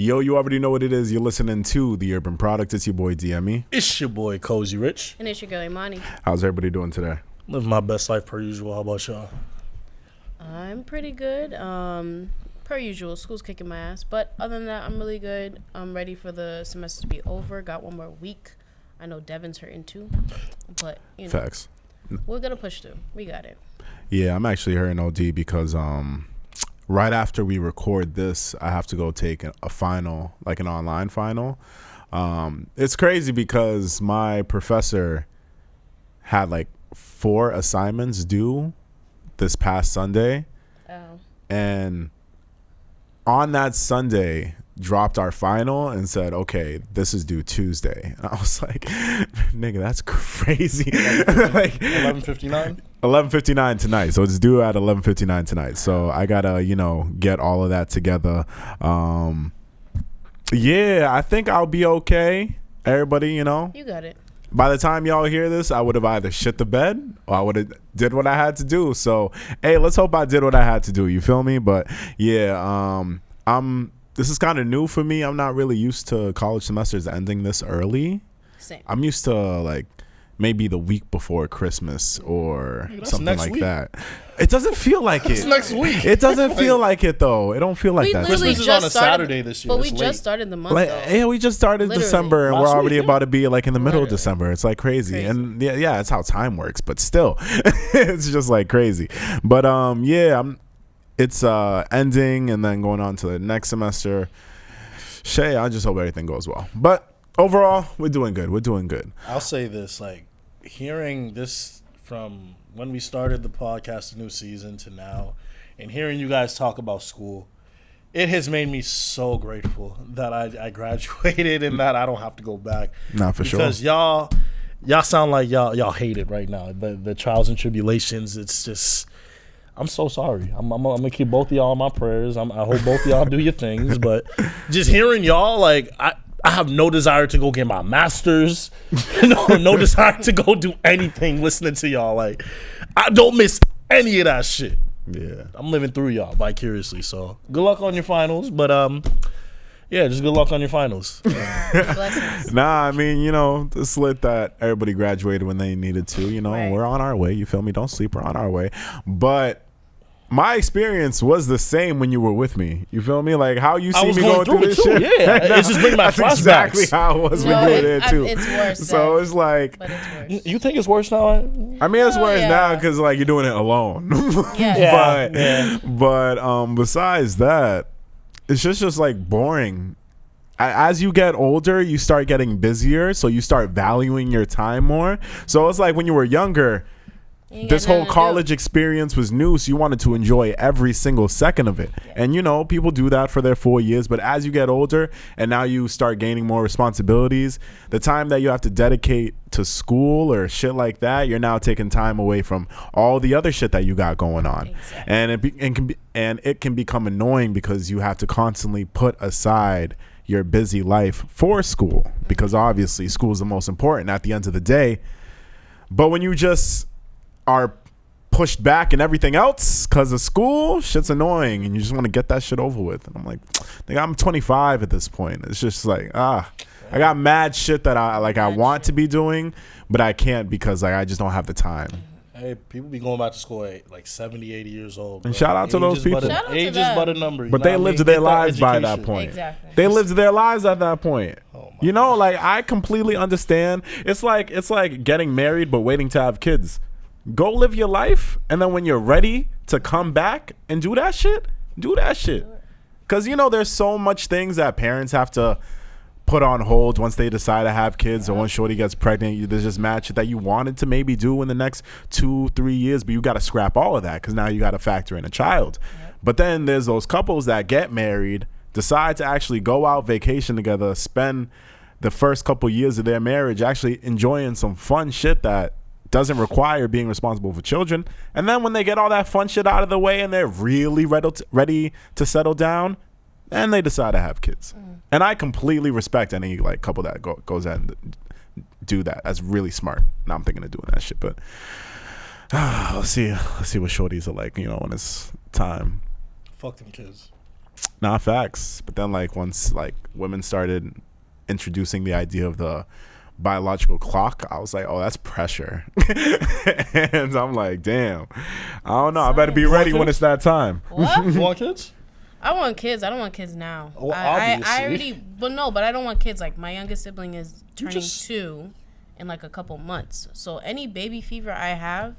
Yo, you already know what it is. You're listening to The Urban Product. It's your boy, DME. It's your boy, Cozy Rich. And it's your girl, Imani. How's everybody doing today? Living my best life per usual. How about y'all? I'm pretty good. Per usual, school's kicking my ass. But other than that, I'm really good. I'm ready for the semester to be over. Got one more week. I know Devin's hurting too. But, you know. Facts. We're going to push through. We got it. Yeah, I'm actually hurting OD because right after we record this, I have to go take a final, like an online final. It's crazy because my professor had like 4 assignments due this past Sunday. Oh. And on that Sunday, dropped our final and said, okay, this is due Tuesday. And I was like, nigga, that's crazy. Like 11:59? 11:59 tonight. So it's due at 11:59 tonight. So I gotta, get all of that together. Yeah, I think I'll be okay. Everybody, You got it. by the time y'all hear this, I would have either shit the bed or I would have did what I had to do. So, hey, let's hope I did what I had to do. You feel me? But yeah, this is kind of new for me. I'm not really used to college semesters ending this early. Same. I'm used to like maybe the week before Christmas or something like week. that. It doesn't feel like it. It's next week. It doesn't feel like it though. It don't feel like that. Christmas is on a Saturday this year. But we It's just late. started the month, Like, though. yeah, we just started Literally. December and Last we're already week, about to be like in the middle of Literally. December. It's like crazy. And yeah, that's how time works. But still, it's just like crazy. But it's ending and then going on to the next semester. Shay, I just hope everything goes well. But overall, we're doing good. We're doing good. I'll say this, like, hearing this from when we started the podcast, the new season, to now, and hearing you guys talk about school, it has made me so grateful that I graduated and that I don't have to go back. Not for sure. Because y'all sound like y'all hate it right now. The trials and tribulations, it's just... I'm so sorry. I'm gonna keep both of y'all in my prayers. I hope both of y'all do your things. But just hearing y'all, like, I have no desire to go get my master's. No desire to go do anything listening to y'all. Like, I don't miss any of that shit. Yeah. I'm living through y'all vicariously. So good luck on your finals. But yeah, just good luck on your finals. Blessings. Nah, I mean, it's lit that everybody graduated when they needed to. Right. We're on our way. You feel me? Don't sleep. We're on our way. But my experience was the same when you were with me. You feel me? Like how you see me going through this shit. Yeah, it's just bringing back That's flashbacks. exactly how it was when you were there too. It's worse. So it's like, But it's worse. You think it's worse now? I mean, it's worse yeah. now because like you're doing it alone. Yeah. But besides that, it's just like boring. As you get older, you start getting busier, so you start valuing your time more. So it's like when you were younger, this whole college experience was new, so you wanted to enjoy every single second of it. Yeah. And people do that for their 4 years, but as you get older and now you start gaining more responsibilities, the time that you have to dedicate to school or shit like that, you're now taking time away from all the other shit that you got going on. Exactly. And it can become annoying because you have to constantly put aside your busy life for school, because obviously school is the most important at the end of the day. But when you just are pushed back and everything else because of school, shit's annoying and you just want to get that shit over with. And I'm like, I'm 25 at this point. It's just like, I got mad shit that I want to be doing, but I can't because I just don't have the time. Hey, people be going back to school at like 70, 80 years old. And shout out to those people. Age is but a number. But they lived their lives by that point. Exactly. They lived their lives at that point. Oh my Like I completely understand. It's like getting married but waiting to have kids. Go live your life, and then when you're ready to come back and do that shit, do that shit. Because there's so much things that parents have to put on hold once they decide to have kids, or once shorty gets pregnant. There's just mad shit that you wanted to maybe do in the next 2-3 years, but you got to scrap all of that because now you got to factor in a child. But then there's those couples that get married, decide to actually go out vacation together, spend the first couple years of their marriage actually enjoying some fun shit that doesn't require being responsible for children. And then when they get all that fun shit out of the way and they're really ready to settle down, then they decide to have kids. And I completely respect any like couple that goes out and do that. That's really smart. Now I'm thinking of doing that shit, but let's see what shorties are like, when it's time. Fuck them kids. Nah, facts. But then like once like women started introducing the idea of the biological clock, I was like, oh, that's pressure. And I'm like, damn, I don't know. I better be ready when it's that time. What? You want kids? I want kids. I don't want kids now. Well, I obviously. already, but no, but I don't want kids. Like my youngest sibling is turning 2 in like a couple months. So any baby fever I have,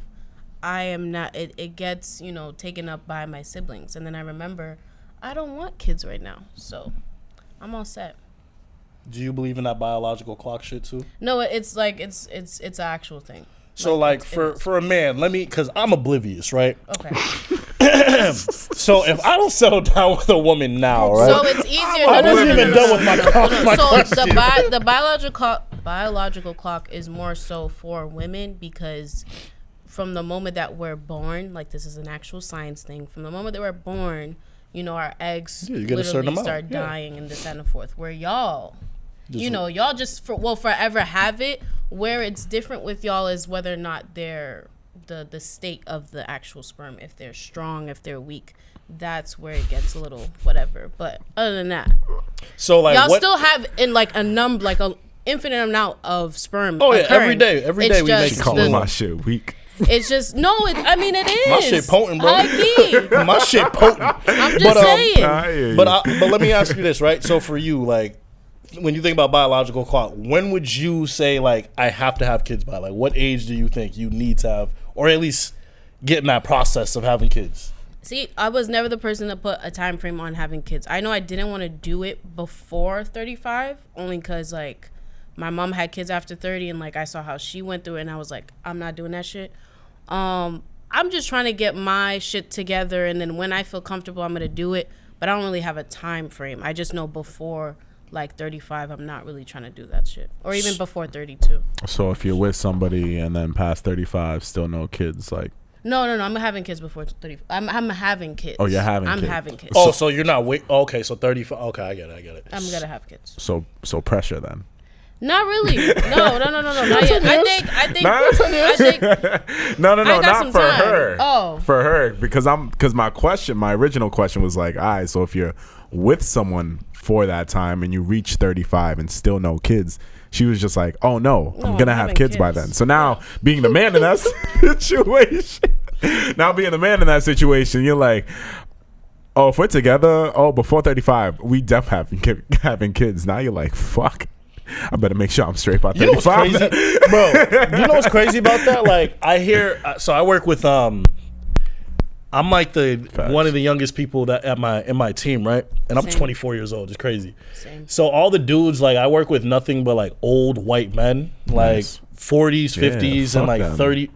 I am not. It gets taken up by my siblings, and then I remember I don't want kids right now. So I'm all set. Do you believe in that biological clock shit too? No, it's like it's an actual thing. So like for a man, because I'm oblivious, right? Okay. So if I don't settle down with a woman now, right? So it's easier. I wasn't even done with my So question. the biological clock is more so for women because from the moment that we're born, like this is an actual science thing. From the moment that we're born, our eggs you get a certain literally amount. start Yeah. dying and this and the forth. Where y'all, y'all just forever have it. Where it's different with y'all is whether or not they're the state of the actual sperm, if they're strong, if they're weak. That's where it gets a little whatever. But other than that, So like y'all what? still have in like a infinite amount of sperm. Oh yeah, occurring. every day It's we just make She it. calling my shit weak. It's just it is. My shit potent, bro. High-key. My shit potent. I'm just saying. I hear you. But let me ask you this, right? So for you, like, when you think about biological clock, when would you say like I have to have kids by? Like, what age do you think you need to have, or at least get in that process of having kids? See, I was never the person to put a time frame on having kids. I know I didn't want to do it before 35, only because like my mom had kids after 30, and like I saw how she went through it, and I was like, I'm not doing that shit. I'm just trying to get my shit together, and then when I feel comfortable, I'm gonna do it. But I don't really have a time frame. I just know before like 35, I'm not really trying to do that shit, or even before 32. So if you're with somebody and then past 35, still no kids, like. No, I'm having kids before 30. I'm having kids. Oh, you're having I'm kids. having kids. Oh, so you're not Okay, so 35. Okay, I get it. I'm gonna have kids. So pressure then. Not really. No, not yet. I think. No, I got not some for time. her. Oh. For her, because my original question was like, all right, so if you're with someone for that time and you reach 35 and still no kids, she was just like, oh no, I'm gonna have kids by then. So now being the man in that situation, you're like, oh, if we're together, before 35, we definitely having kids. Now you're like, fuck, I better make sure I'm straight by 35. You know what's crazy, bro? You know what's crazy about that? Like I hear, so I work with I'm like one of the youngest people that in my team, right? And I'm 24 years old. It's crazy. Same. So all the dudes, like I work with nothing but like old white men, like 40s, 50s, and like them. 30.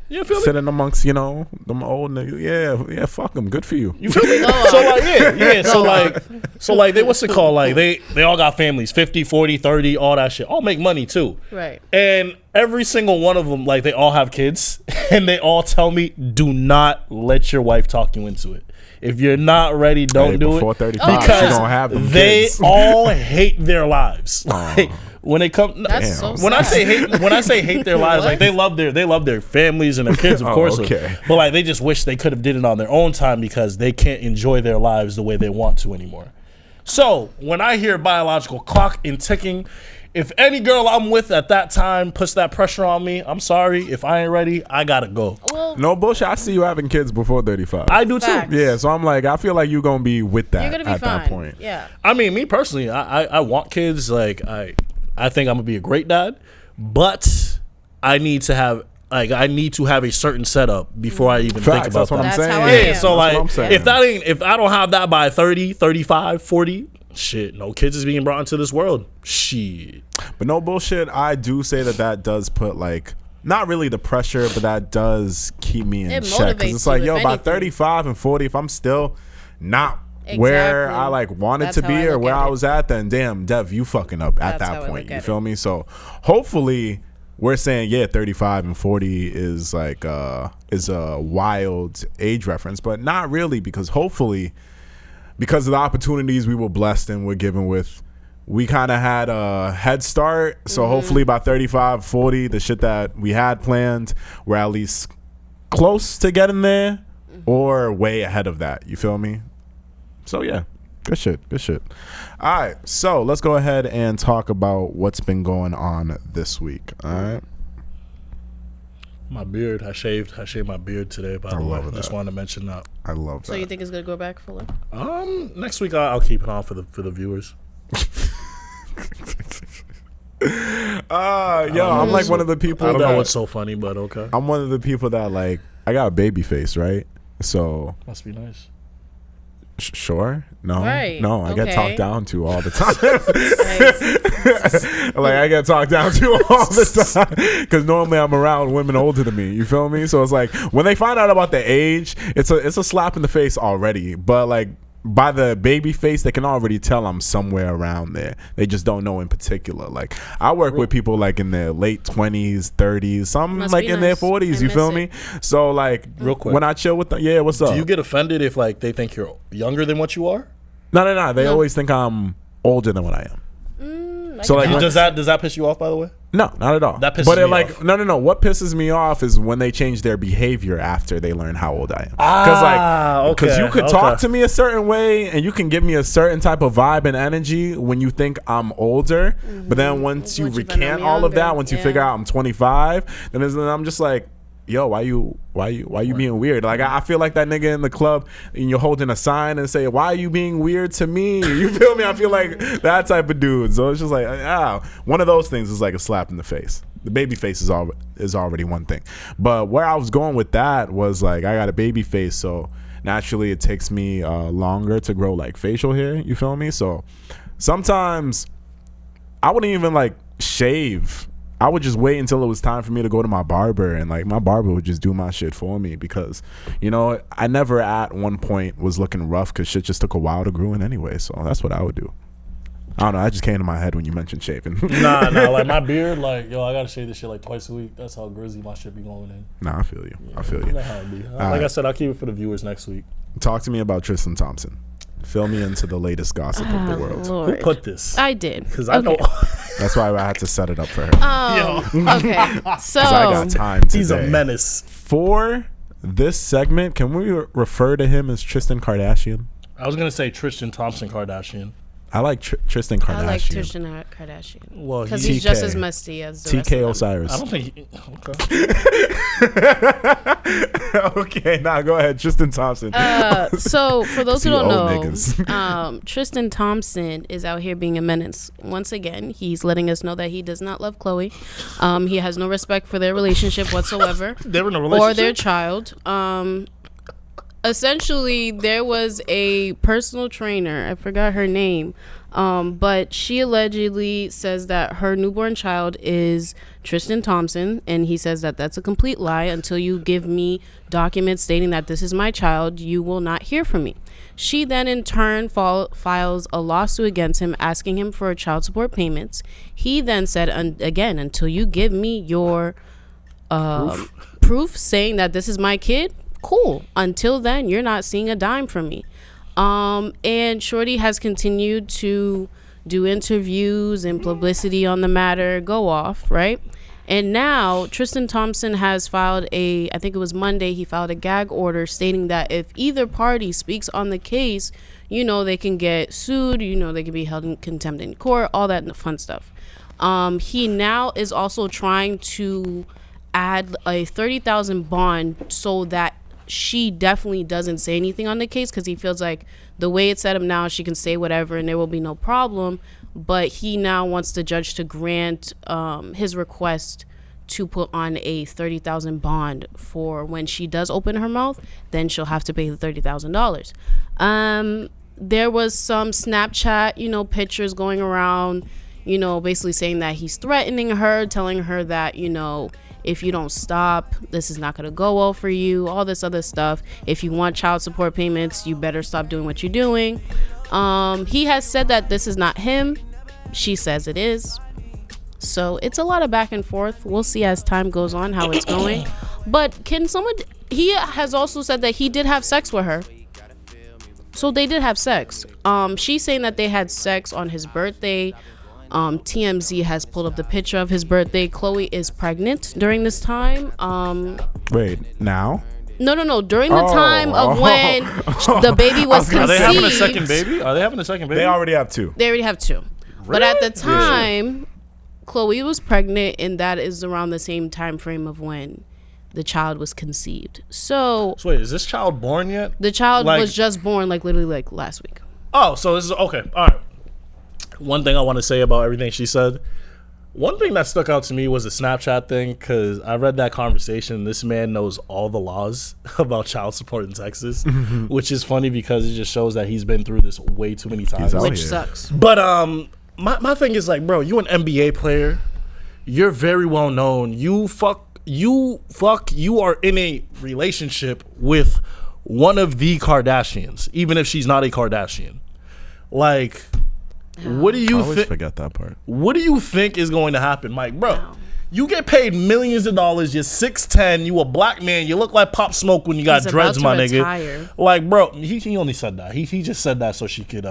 You feel me? Sitting amongst, them old niggas. Yeah, fuck them. Good for you. You feel me? So like, yeah. So like, they what's it called? Like they all got families, 50, 40, 30, all that shit. All make money too. Right. And every single one of them, like they all have kids, and they all tell me, do not let your wife talk you into it. If you're not ready, don't do before it. 35, Because you don't have them they kids. all hate their lives. Like, when they come, That's so when sad. I say hate their lives, like they love their families and their kids, of course. Okay. But like they just wish they could have did it on their own time because they can't enjoy their lives the way they want to anymore. So when I hear biological clock and ticking, if any girl I'm with at that time puts that pressure on me, I'm sorry. If I ain't ready, I gotta go. Well, No bullshit. I see you having kids before 35. I do too. Facts. Yeah, so I'm like, I feel like you're gonna be with that you're gonna be at fine. that point. Yeah. I mean, me personally, I want kids. Like I think I'm gonna be a great dad, but I need to have a certain setup before I even think Facts, about that's what that. I'm That's saying. how I Yeah, am. so That's what I'm like saying. if I don't have that by 30, 35, 40, shit, no kids is being brought into this world. Shit. But no bullshit, I do say that does put like, not really the pressure, but that does keep me in It check. Because motivates it's like, you, yo, if by anything. 35 and 40, if I'm still not where Exactly. I like wanted That's to how be I or look where at I it. was at, then damn, Dev, you fucking up at That's how that I point. look You at feel it. me? So hopefully we're saying, yeah, 35 and 40 is like is a wild age reference, but not really, because hopefully, because of the opportunities we were blessed and were given with, we kind of had a head start. So hopefully by 35, 40, the shit that we had planned, we're at least close to getting there or way ahead of that. You feel me? So yeah. Good shit. Good shit. All right. So let's go ahead and talk about what's been going on this week. All right. My beard. I shaved my beard today, by the way. Just wanted to mention that. I love that. So you think it's gonna go back fuller? Next week I'll keep it on for the viewers. I'm like one of the people I don't that, know what's so funny, but okay. I'm one of the people that like, I got a baby face, right? So Must be nice. Sure. No. Right. No, I get Okay. talked down to all the time. Like I get talked down to all the time because normally I'm around women older than me. You feel me? So it's like when they find out about the age, it's a slap in the face already. But like by the baby face, they can already tell I'm somewhere around there. They just don't know in particular. Like I work with people like in their late 20s, 30s, some Must like be in their nice. 40s. You I feel miss me? So like Real quick. when I chill with them, yeah, what's up? Do you get offended if like they think you're younger than what you are? No. They No. always think I'm older than what I am. So like, Does that piss you off, by the way? no, not at all. That pisses but it me like off. no. What pisses me off is when they change their behavior after they learn how old I am. Because you could talk to me a certain way and you can give me a certain type of vibe and energy when you think I'm older. But then once you Once you find recant I'm all of that, younger, once you yeah. figure out I'm 25, then I'm just like, yo, why you being weird? Like I feel like that nigga in the club and you're holding a sign and say, why are you being weird to me? You feel me? I feel like that type of dude. So it's just like, one of those things is like a slap in the face. The baby face is already one thing. But where I was going with that was like I got a baby face, so naturally it takes me longer to grow like facial hair. You feel me? So sometimes I wouldn't even like shave. I would just wait until it was time for me to go to my barber, and like my barber would just do my shit for me because, you know, I never at one point was looking rough because shit just took a while to grow in anyway. So that's what I would do. I don't know. That just came to my head when you mentioned shaving. Nah. Like my beard, like yo, I gotta shave this shit like twice a week. That's how grizzly my shit be going in. Nah, I feel you. Yeah, I feel you you. know how it be. Like right. I said, I'll keep it for the viewers next week. Talk to me about Tristian Thompson. Fill me into the latest gossip of the world. Lord. Who put this? I did. Because I know That's why I had to set it up for her. Okay. So I got time today. he's a menace. For this segment, can we refer to him as Tristan Kardashian? I was gonna say Tristian Thompson Kardashian. I like Tristan Kardashian. I like Tristian Kardashian Well, because he- he's just TK. as musty as the rest TK of them. Osiris. I don't think. Okay. Okay, now go ahead, Tristan Thompson. So for those who See don't know, old niggas. Tristan Thompson is out here being a menace. Once again, he's letting us know that he does not love Chloe. He has no respect for their relationship whatsoever. They're in a relationship. Or their child. Essentially, there was a personal trainer. I forgot her name. But she allegedly says that her newborn child is Tristian Thompson. And he says that that's a complete lie. Until you give me documents stating that this is my child, you will not hear from me. She then in turn files a lawsuit against him, asking him for child support payments. He then said, again, until you give me your proof saying that this is my kid, cool. Until then, you're not seeing a dime from me. And Shorty has continued to do interviews and publicity on the matter, go off, right? And now Tristian Thompson has filed I think it was Monday, he filed a gag order stating that if either party speaks on the case, you know, they can get sued, you know, they can be held in contempt in court, all that fun stuff. He now is also trying to add a $30,000 bond so that she definitely doesn't say anything on the case, because he feels like the way it's set up now, she can say whatever and there will be no problem. But he now wants the judge to grant his request to put on a $30,000 bond for when she does open her mouth, then she'll have to pay the $30,000. There was some Snapchat, you know, pictures going around, you know, basically saying that he's threatening her, telling her that, you know, if you don't stop, this is not going to go well for you, all this other stuff. If you want child support payments, you better stop doing what you're doing. He has said that this is not him. She says it is. So it's a lot of back and forth. We'll see as time goes on how it's going. But he has also said that he did have sex with her. So they did have sex. She's saying that they had sex on his birthday. TMZ has pulled up the picture of his birthday. Chloe is pregnant during this time. Wait, now? No. During the time of when the baby was conceived. Are they having a second baby? They already have two. They already have two. Really? But at the time, Chloe was pregnant, and that is around the same time frame of when the child was conceived. So wait, is this child born yet? The child was just born, literally last week. Oh, so this is okay. All right. One thing I want to say about everything she said. One thing that stuck out to me was the Snapchat thing, because I read that conversation. This man knows all the laws about child support in Texas, which is funny because it just shows that he's been through this way too many times. Which sucks. But my thing is bro, you an NBA player. You're very well known. You are in a relationship with one of the Kardashians, even if she's not a Kardashian. What do you think? I always forget that part. What do you think is going to happen, Mike? Bro, you get paid millions of dollars. You're 6'10". You a black man. You look like Pop Smoke when you got dreads, my nigga. Bro, he only said that. He just said that so she could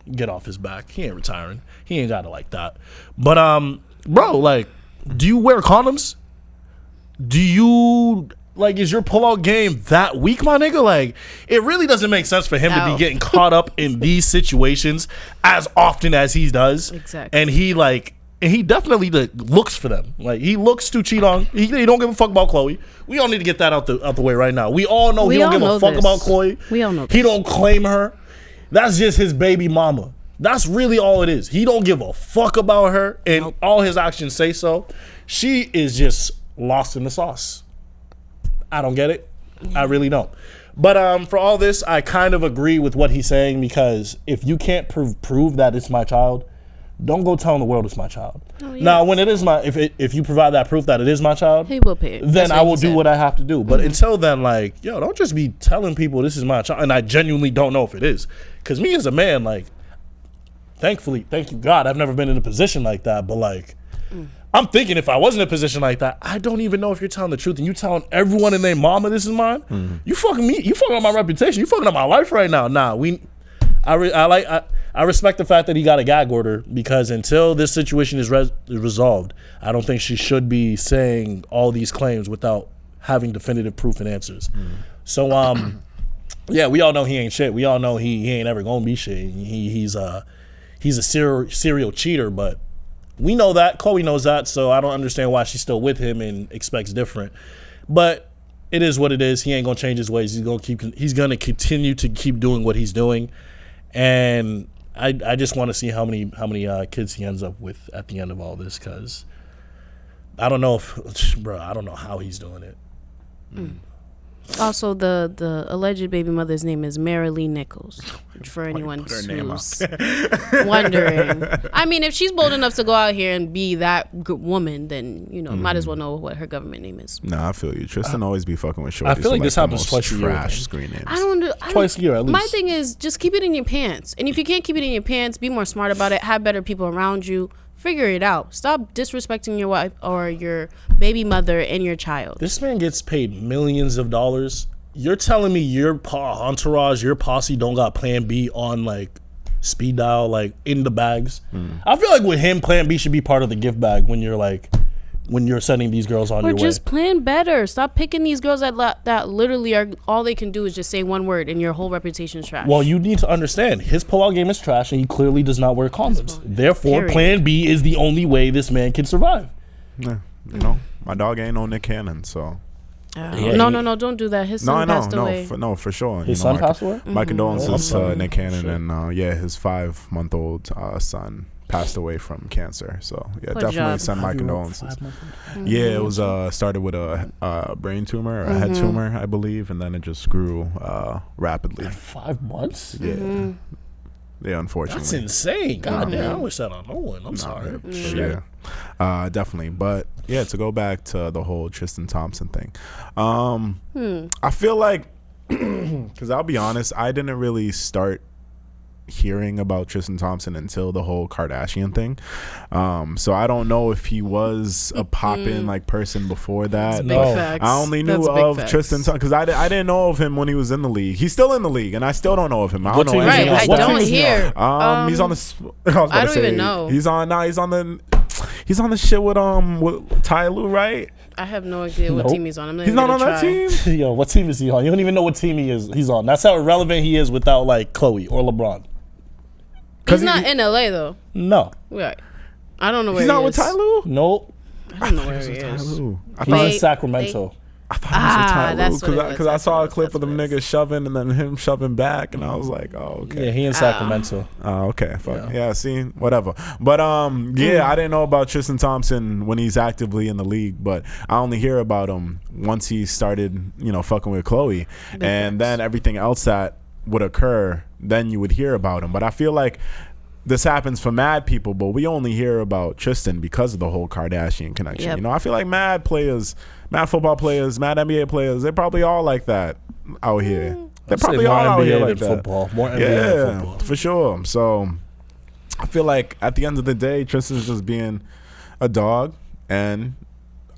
get off his back. He ain't retiring. He ain't got it like that. But bro, do you wear condoms? Do you is your pullout game that weak, my nigga? It really doesn't make sense for him to be getting caught up in these situations as often as he does. Exactly. And he definitely looks for them. He looks to cheat on. He don't give a fuck about Chloe. We all need to get that out the way right now. We all know he don't give a fuck about Chloe. We all know he don't claim her. That's just his baby mama. That's really all it is. He don't give a fuck about her, and all his actions say so. She is just lost in the sauce. I don't get it. I really don't. But for all this, I kind of agree with what he's saying, because if you can't prove that it's my child, don't go telling the world it's my child. Oh, yeah. Now, when it is if you provide that proof that it is my child, he will pay it. Then I will do what I have to do. But until then, don't just be telling people this is my child, and I genuinely don't know if it is. Because me as a man, thankfully, thank you God, I've never been in a position like that. But I'm thinking if I was in a position like that, I don't even know if you're telling the truth, and you telling everyone and their mama this is mine. You fucking me. You fucking up my reputation. You fucking up my life right now. Nah, I respect the fact that he got a gag order, because until this situation is resolved, I don't think she should be saying all these claims without having definitive proof and answers. So yeah, we all know he ain't shit. We all know he ain't ever gonna be shit. He's a serial cheater, but we know that. Chloe knows that, so I don't understand why she's still with him and expects different. But it is what it is. He ain't gonna change his ways. He's gonna continue to keep doing what he's doing, and I just want to see how many kids he ends up with at the end of all this, because I don't know I don't know how he's doing it. Also, the alleged baby mother's name is Marilee Nichols, for anyone who's wondering. I mean, if she's bold enough to go out here and be that woman, then, might as well know what her government name is. Nah, I feel you. Tristan always be fucking with shorties. I feel like this happens twice a year. Trash screen names. Twice a year, at least. My thing is, just keep it in your pants. And if you can't keep it in your pants, be more smart about it. Have better people around you. Figure it out. Stop disrespecting your wife or your baby mother and your child. This man gets paid millions of dollars. You're telling me your entourage, your posse don't got plan B on speed dial, in the bags? I feel like with him, plan B should be part of the gift bag when you're sending these girls on your way. Or just plan better. Stop picking these girls that literally are, all they can do is just say one word and your whole reputation is trash. Well, you need to understand, his pullout game is trash, and he clearly does not wear condoms. Therefore, Period. plan B is the only way this man can survive. Yeah, my dog ain't no Nick Cannon, so. No, don't do that. His son passed away. For sure. His son passed away? My condolences to Nick Cannon, and his 5-month-old son passed away from cancer. So definitely send my condolences. Yeah, it was started with a brain tumor, or a head tumor, I believe, and then it just grew rapidly. At 5 months? Yeah. Yeah, unfortunately. That's insane. God damn, I wish that on no one. I'm sorry. Yeah. Definitely. But yeah, to go back to the whole Tristian Thompson thing. I feel like, because I'll be honest, I didn't really start hearing about Tristian Thompson until the whole Kardashian thing. So I don't know if he was a poppin' person before that. Big facts. I only knew of Tristian Thompson because I didn't know of him when he was in the league. He's still in the league, and I still don't know of him. I don't know anything else. I don't hear. He's on the. I don't even know. He's on the shit with Ty Lue, right? I have no idea what Nope. team he's on. I'm not He's even not on gonna that try. team. Yo, what team is he on? You don't even know what team he's on. That's how irrelevant he is without like Chloe or LeBron. He's not in LA though. No. Right. I don't know where He's he not is. with Ty Lue. Nope. I don't know where he is. I He's thought, in Sacramento. I thought he was with Ty Lue that's what it is. because I saw a That's clip what of them it is. niggas shoving and then him shoving back, and I was like, oh, okay. Yeah, he in Sacramento. Oh, okay. Fuck. Yeah, see, whatever. But yeah, I didn't know about Tristian Thompson when he's actively in the league, but I only hear about him once he started, fucking with Chloe, and then everything else that would occur, then you would hear about him. But I feel like this happens for mad people, but we only hear about Tristan because of the whole Kardashian connection. Yep. I feel like mad players, mad football players, mad NBA players, they're probably all like that out here. They're I'd say probably more all out NBA here than like that. football. More NBA than Yeah, football. for sure. So I feel like at the end of the day, Tristan's just being a dog, and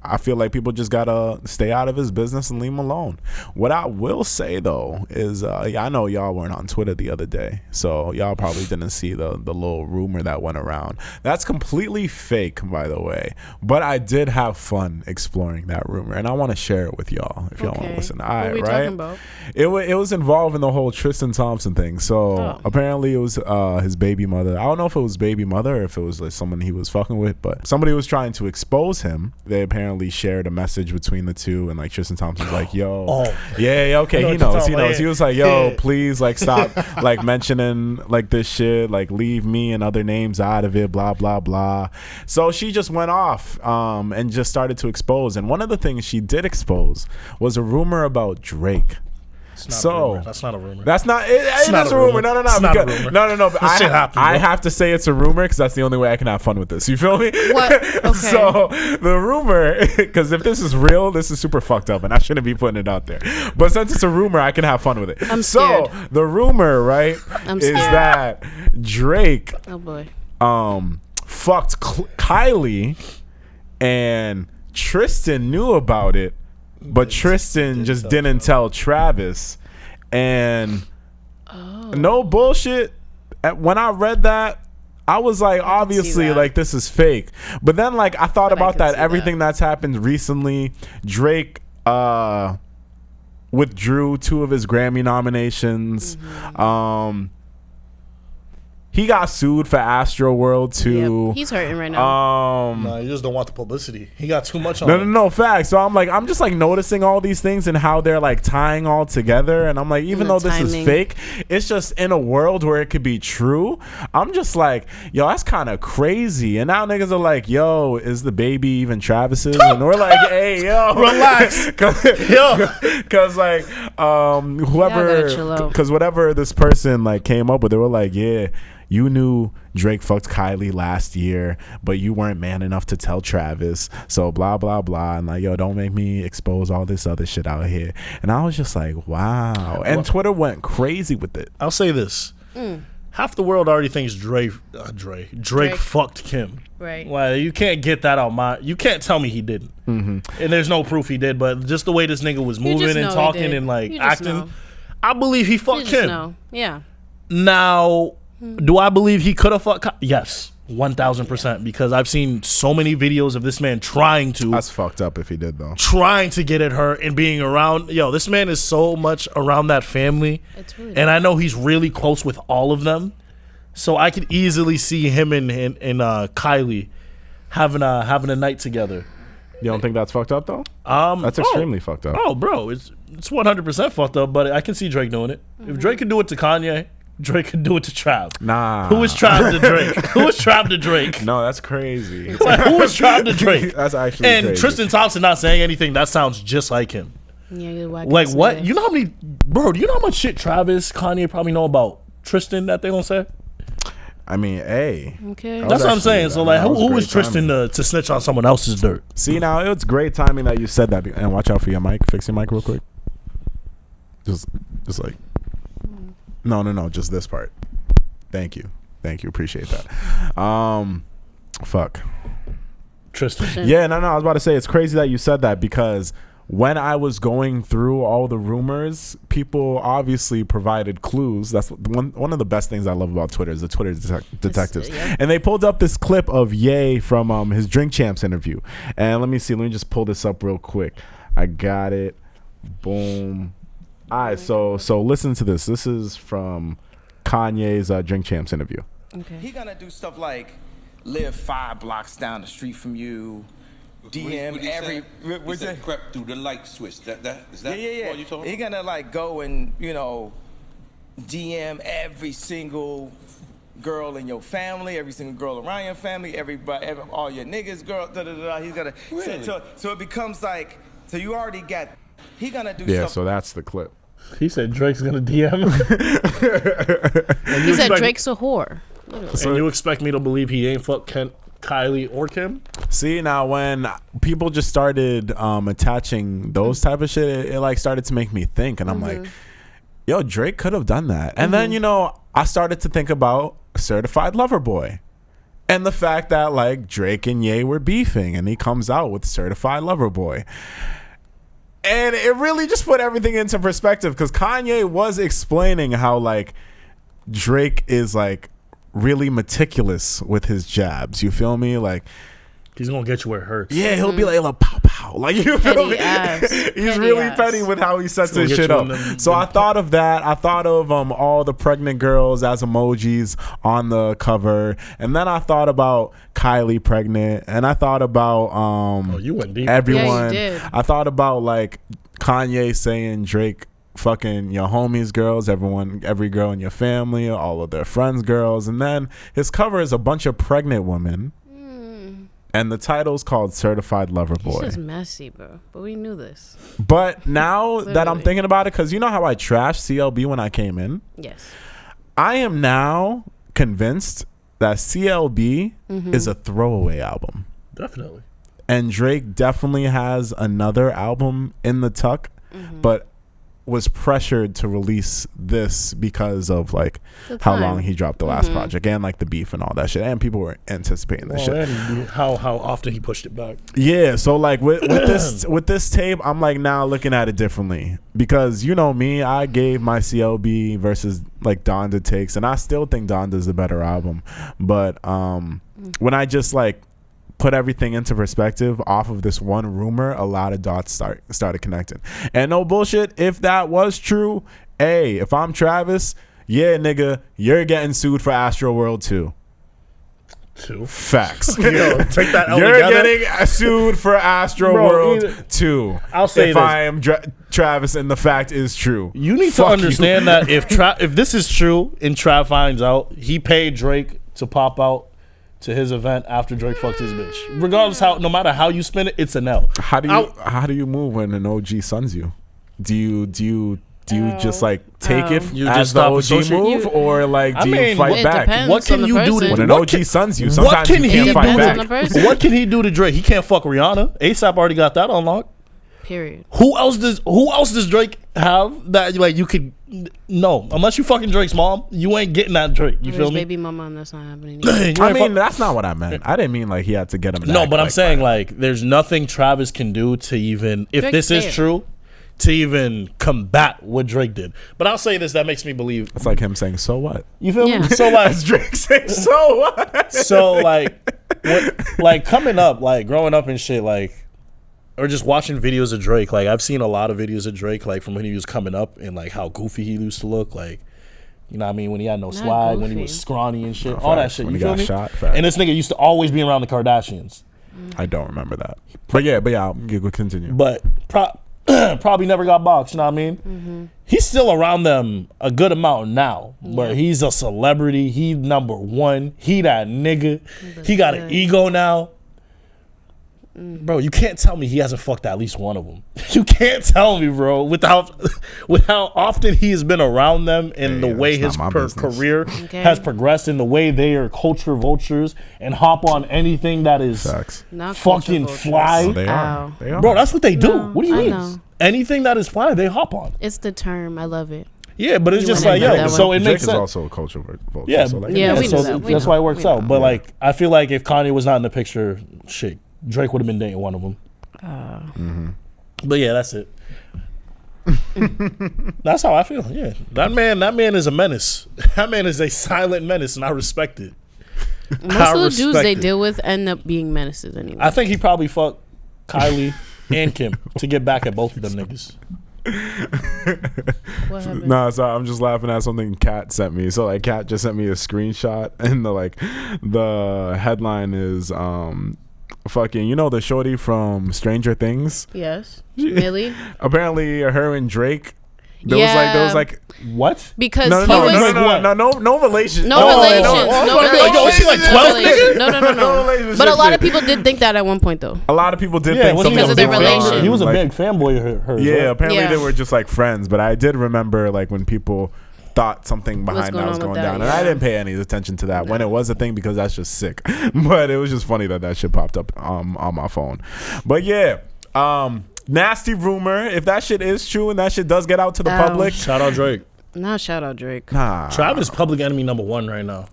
I feel like people just gotta stay out of his business and leave him alone. What I will say though is, I know y'all weren't on Twitter the other day, so y'all probably didn't see the little rumor that went around. That's completely fake, by the way. But I did have fun exploring that rumor, and I want to share it with y'all if y'all want to listen. All What right, are we right? talking about? It was involving the whole Tristian Thompson thing. So apparently it was his baby mother. I don't know if it was baby mother or if it was like someone he was fucking with, but somebody was trying to expose him. They apparently shared a message between the two, and like Tristian Thompson's like, yo, yeah, okay, he knows. He was like, yo, please, like, stop like mentioning like this shit, like leave me and other names out of it, blah blah blah. So she just went off and just started to expose, and one of the things she did expose was a rumor about Drake. So that's not a rumor. That's not. It is a rumor. No. It's not a rumor. No. But This shit happened, I bro. have to say it's a rumor because that's the only way I can have fun with this. You feel me? What? Okay. So the rumor, because if this is real, this is super fucked up, and I shouldn't be putting it out there. But since it's a rumor, I can have fun with it. I'm so scared. the rumor, right, I'm is scared. that Drake Oh boy. fucked Kylie, and Tristan knew about it, but Tristan just didn't tell Travis. And no bullshit, when I read that, I was like, obviously, like, this is fake. But then, like, I thought about that, everything that's happened recently. Drake withdrew 2 of his Grammy nominations. He got sued for Astroworld too. Yep. He's hurting right now. No, you just don't want the publicity. He got too much on him. No, facts. So I'm just like noticing all these things and how they're like tying all together. And I'm like, even though this is fake, it's just in a world where it could be true. I'm just like, yo, that's kind of crazy. And now niggas are like, yo, is the baby even Travis's? And we're like, hey, yo, relax. Because like, whoever, because whatever this person like came up with, they were like, yeah, you knew Drake fucked Kylie last year, but you weren't man enough to tell Travis. So blah, blah, blah. And like, yo, don't make me expose all this other shit out here. And I was just like, wow. And Twitter went crazy with it. I'll say this. Half the world already thinks Drake fucked Kim. Right. Well, you can't get that out you can't tell me he didn't. And there's no proof he did, but just the way this nigga was moving and talking and like acting, I believe he fucked Kim. Yeah. Now, do I believe he could have fucked? Yes, 1,000%. Because I've seen so many videos of this man trying to. That's fucked up if he did though. Trying to get at her and being around. Yo, this man is so much around that family, and I know he's really close with all of them. So I could easily see him and Kylie having a night together. You don't think that's fucked up though? That's extremely fucked up. Oh, bro, it's 100% fucked up. But I can see Drake doing it. If Drake could do it to Kanye, Drake could do it to Trav. Nah. Who is Trav to Drake? Who is Trav to Drake? No, that's crazy. Like, who is Trav to Drake? That's actually and crazy. Tristian Thompson not saying anything. That sounds just like him. Yeah, like what? You know how many, bro? Do you know how much shit Travis, Kanye probably know about Tristan that they gonna say? I mean, hey. Okay. That's what I'm saying. So like, who is Tristan to snitch on someone else's dirt? See, now it's great timing that you said that. And watch out for your mic. Fix your mic real quick. Just like. No. Just this part. Thank you. Appreciate that. Fuck. Tristan. Yeah, no. I was about to say it's crazy that you said that because when I was going through all the rumors, people obviously provided clues. That's one of the best things I love about Twitter is the Twitter detectives. Yeah. And they pulled up this clip of Ye from his Drink Champs interview. And let me just pull this up real quick. I got it. Boom. All right, so listen to this. This is from Kanye's Drink Champs interview. Okay. He gonna do stuff like live 5 blocks down the street from you. DM every. What's that? Crept through the light switch. That is that? Yeah. What you talking He gonna like go and DM every single girl in your family, every single girl around your family, everybody, all your niggas, girl. He's gonna. Really? So it becomes like. So you already got. He gonna do. Yeah. Stuff. So that's the clip. He said Drake's gonna DM him. He said Drake's a whore. So you expect me to believe he ain't fuck Kylie or Kim? See, now when people just started attaching those type of shit, it like started to make me think, and I'm like, yo, Drake could have done that. And then I started to think about Certified Lover Boy, and the fact that like Drake and Ye were beefing, and he comes out with Certified Lover Boy. And it really just put everything into perspective, because Kanye was explaining how like Drake is like really meticulous with his jabs. You feel me? Like he's gonna get you where it hurts. Yeah, he'll be like pow pow. Like you feel me? He's really petty with how he sets his shit up. So I thought of that. I thought of all the pregnant girls as emojis on the cover, and then I thought about Kylie pregnant, and I thought about you went deep. Everyone. Yeah, you did. I thought about like Kanye saying Drake fucking your homies girls, every girl in your family, all of their friends girls, and then his cover is a bunch of pregnant women. And the title's called Certified Lover Boy. This is messy, bro. But we knew this. But now that I'm thinking about it, because you know how I trashed CLB when I came in? Yes. I am now convinced that CLB is a throwaway album. Definitely. And Drake definitely has another album in the tuck, but was pressured to release this because of like how long he dropped the last project and like the beef and all that shit, and people were anticipating this shit. And how often he pushed it back. Yeah, so like with this tape, I'm like now looking at it differently, because you know me, I gave my CLB versus like Donda takes, and I still think Donda's the better album, but when I just like put everything into perspective off of this one rumor, a lot of dots started connecting. And no bullshit, if that was true, if I'm Travis, yeah, nigga, you're getting sued for Astro World too. Facts. Yo, take that L You're together. getting sued for Astro World too. I'll say if this. I am Travis and the fact is true. You need to understand that if this is true and Trav finds out, he paid Drake to pop out to his event after Drake fucked his bitch. Regardless no matter how you spin it, it's an L. How do you move when an OG sons you? Do you just like take it You as just the stop OG move, or like do you fight it back? depends What can on the you do to When an what OG sons you, what sometimes can you he can't fight Depends on back. the person. What can he do to Drake? He can't fuck Rihanna. ASAP already got that unlocked. Period. Who else does Drake have that like you could no, unless you fucking Drake's mom, you ain't getting that Drake. You feel me? Baby mama, and that's not happening. I mean, that's not what I meant. I didn't mean like he had to get him. No, but I'm saying like there's nothing Travis can do to even if Drake's this is there. true to even combat what Drake did. But I'll say this, that makes me believe. it's like him saying, "So what?" You feel Yeah. me? So like Drake saying, "So what?" So like coming up, like growing up and shit, like or just watching videos of Drake. Like I've seen a lot of videos of Drake, like from when he was coming up and like how goofy he used to look. Like, you know what I mean? When he had no swag, when he was scrawny and shit, all that shit. When You he feel got me? shot, facts. And this nigga used to always be around the Kardashians. I don't remember that. But yeah, I'll continue. But probably never got boxed, you know what I mean? He's still around them a good amount now, but he's a celebrity. He number one. He that nigga. He got an ego now. Bro, you can't tell me he hasn't fucked at least one of them. You can't tell me, bro, with how often he has been around them and the way his career has progressed and the way they are culture vultures and hop on anything that is fucking fly. Oh, they are. Bro, that's what they do. No, What do you I mean? know. Anything that is fly, they hop on. It's the term. I love it. Yeah, but it's You just wanna like, know yo, that so one. it Drake makes is sense. also a culture vulture. Yeah, so like, Yeah, we so know that. We that's know. why it works We out. know. But like, I feel like if Kanye was not in the picture, shit, Drake would have been dating one of them. But yeah, that's it. That's how I feel. Yeah, that man is a menace. That man is a silent menace, and I respect it. Most of the dudes they deal with end up being menaces anyway. I think he probably fucked Kylie and Kim to get back at both of them niggas. What happened? No, so I'm just laughing at something Kat sent me. So like Kat just sent me a screenshot, and the headline is fucking, you know, the shorty from Stranger Things. Yes, Millie. Apparently, her and Drake. There was like what? Because no relation. No relations. Yo, is she like 12? No. But a lot of people did think that at one point, though. A lot of people did think because something of their relation. He was a big fanboy of hers. Yeah, right? apparently they were just like friends. But I did remember like when people thought something behind that was going down, and I didn't pay any attention to that when it was a thing because that's just sick. But it was just funny that shit popped up on my phone. But yeah, nasty rumor. If that shit is true and that shit does get out to the public, shout out Drake. Nah, shout out Drake. Nah, Travis public enemy #1 right now.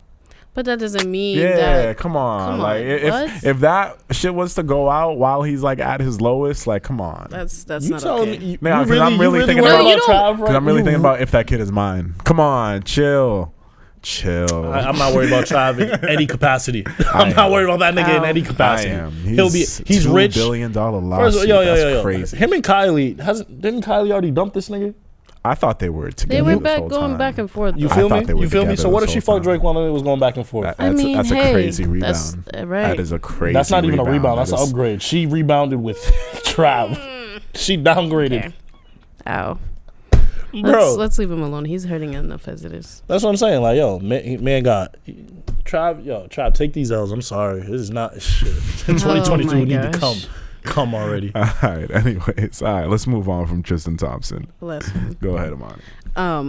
But that doesn't mean that. Come on. Like if that shit was to go out while he's like at his lowest, like come on. That's not okay. Because I'm really thinking about if that kid is mine. Come on, chill. I'm not worried about Trav in any capacity. I'm not worried about that nigga in any capacity. I am. He's rich. $2 billion lawsuit. That's crazy. Him and Kylie didn't Kylie already dump this nigga? I thought they were together. They were going back and forth. You feel me? So what if she fucked Drake while it was going back and forth? That's a crazy rebound. That's right. That is a crazy. That's not even a rebound. That's an upgrade. She rebounded with Trav. She downgraded. Okay. Ow. Bro, let's leave him alone. He's hurting enough as it is. That's what I'm saying. Like, yo, man got Trav, take these L's. I'm sorry. This is not shit. 2022 we need to come already. All right. Anyways, let's move on from Tristian Thompson. Bless him. Go ahead, Amani.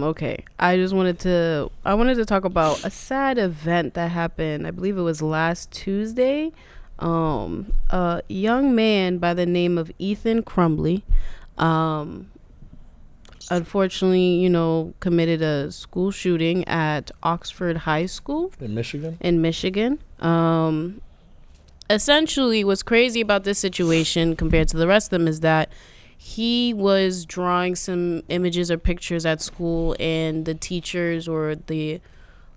Okay. I wanted to talk about a sad event that happened. I believe it was last Tuesday. A young man by the name of Ethan Crumbley, unfortunately, committed a school shooting at Oxford High School in Michigan. Essentially, what's crazy about this situation compared to the rest of them is that he was drawing some images or pictures at school, and the teachers or the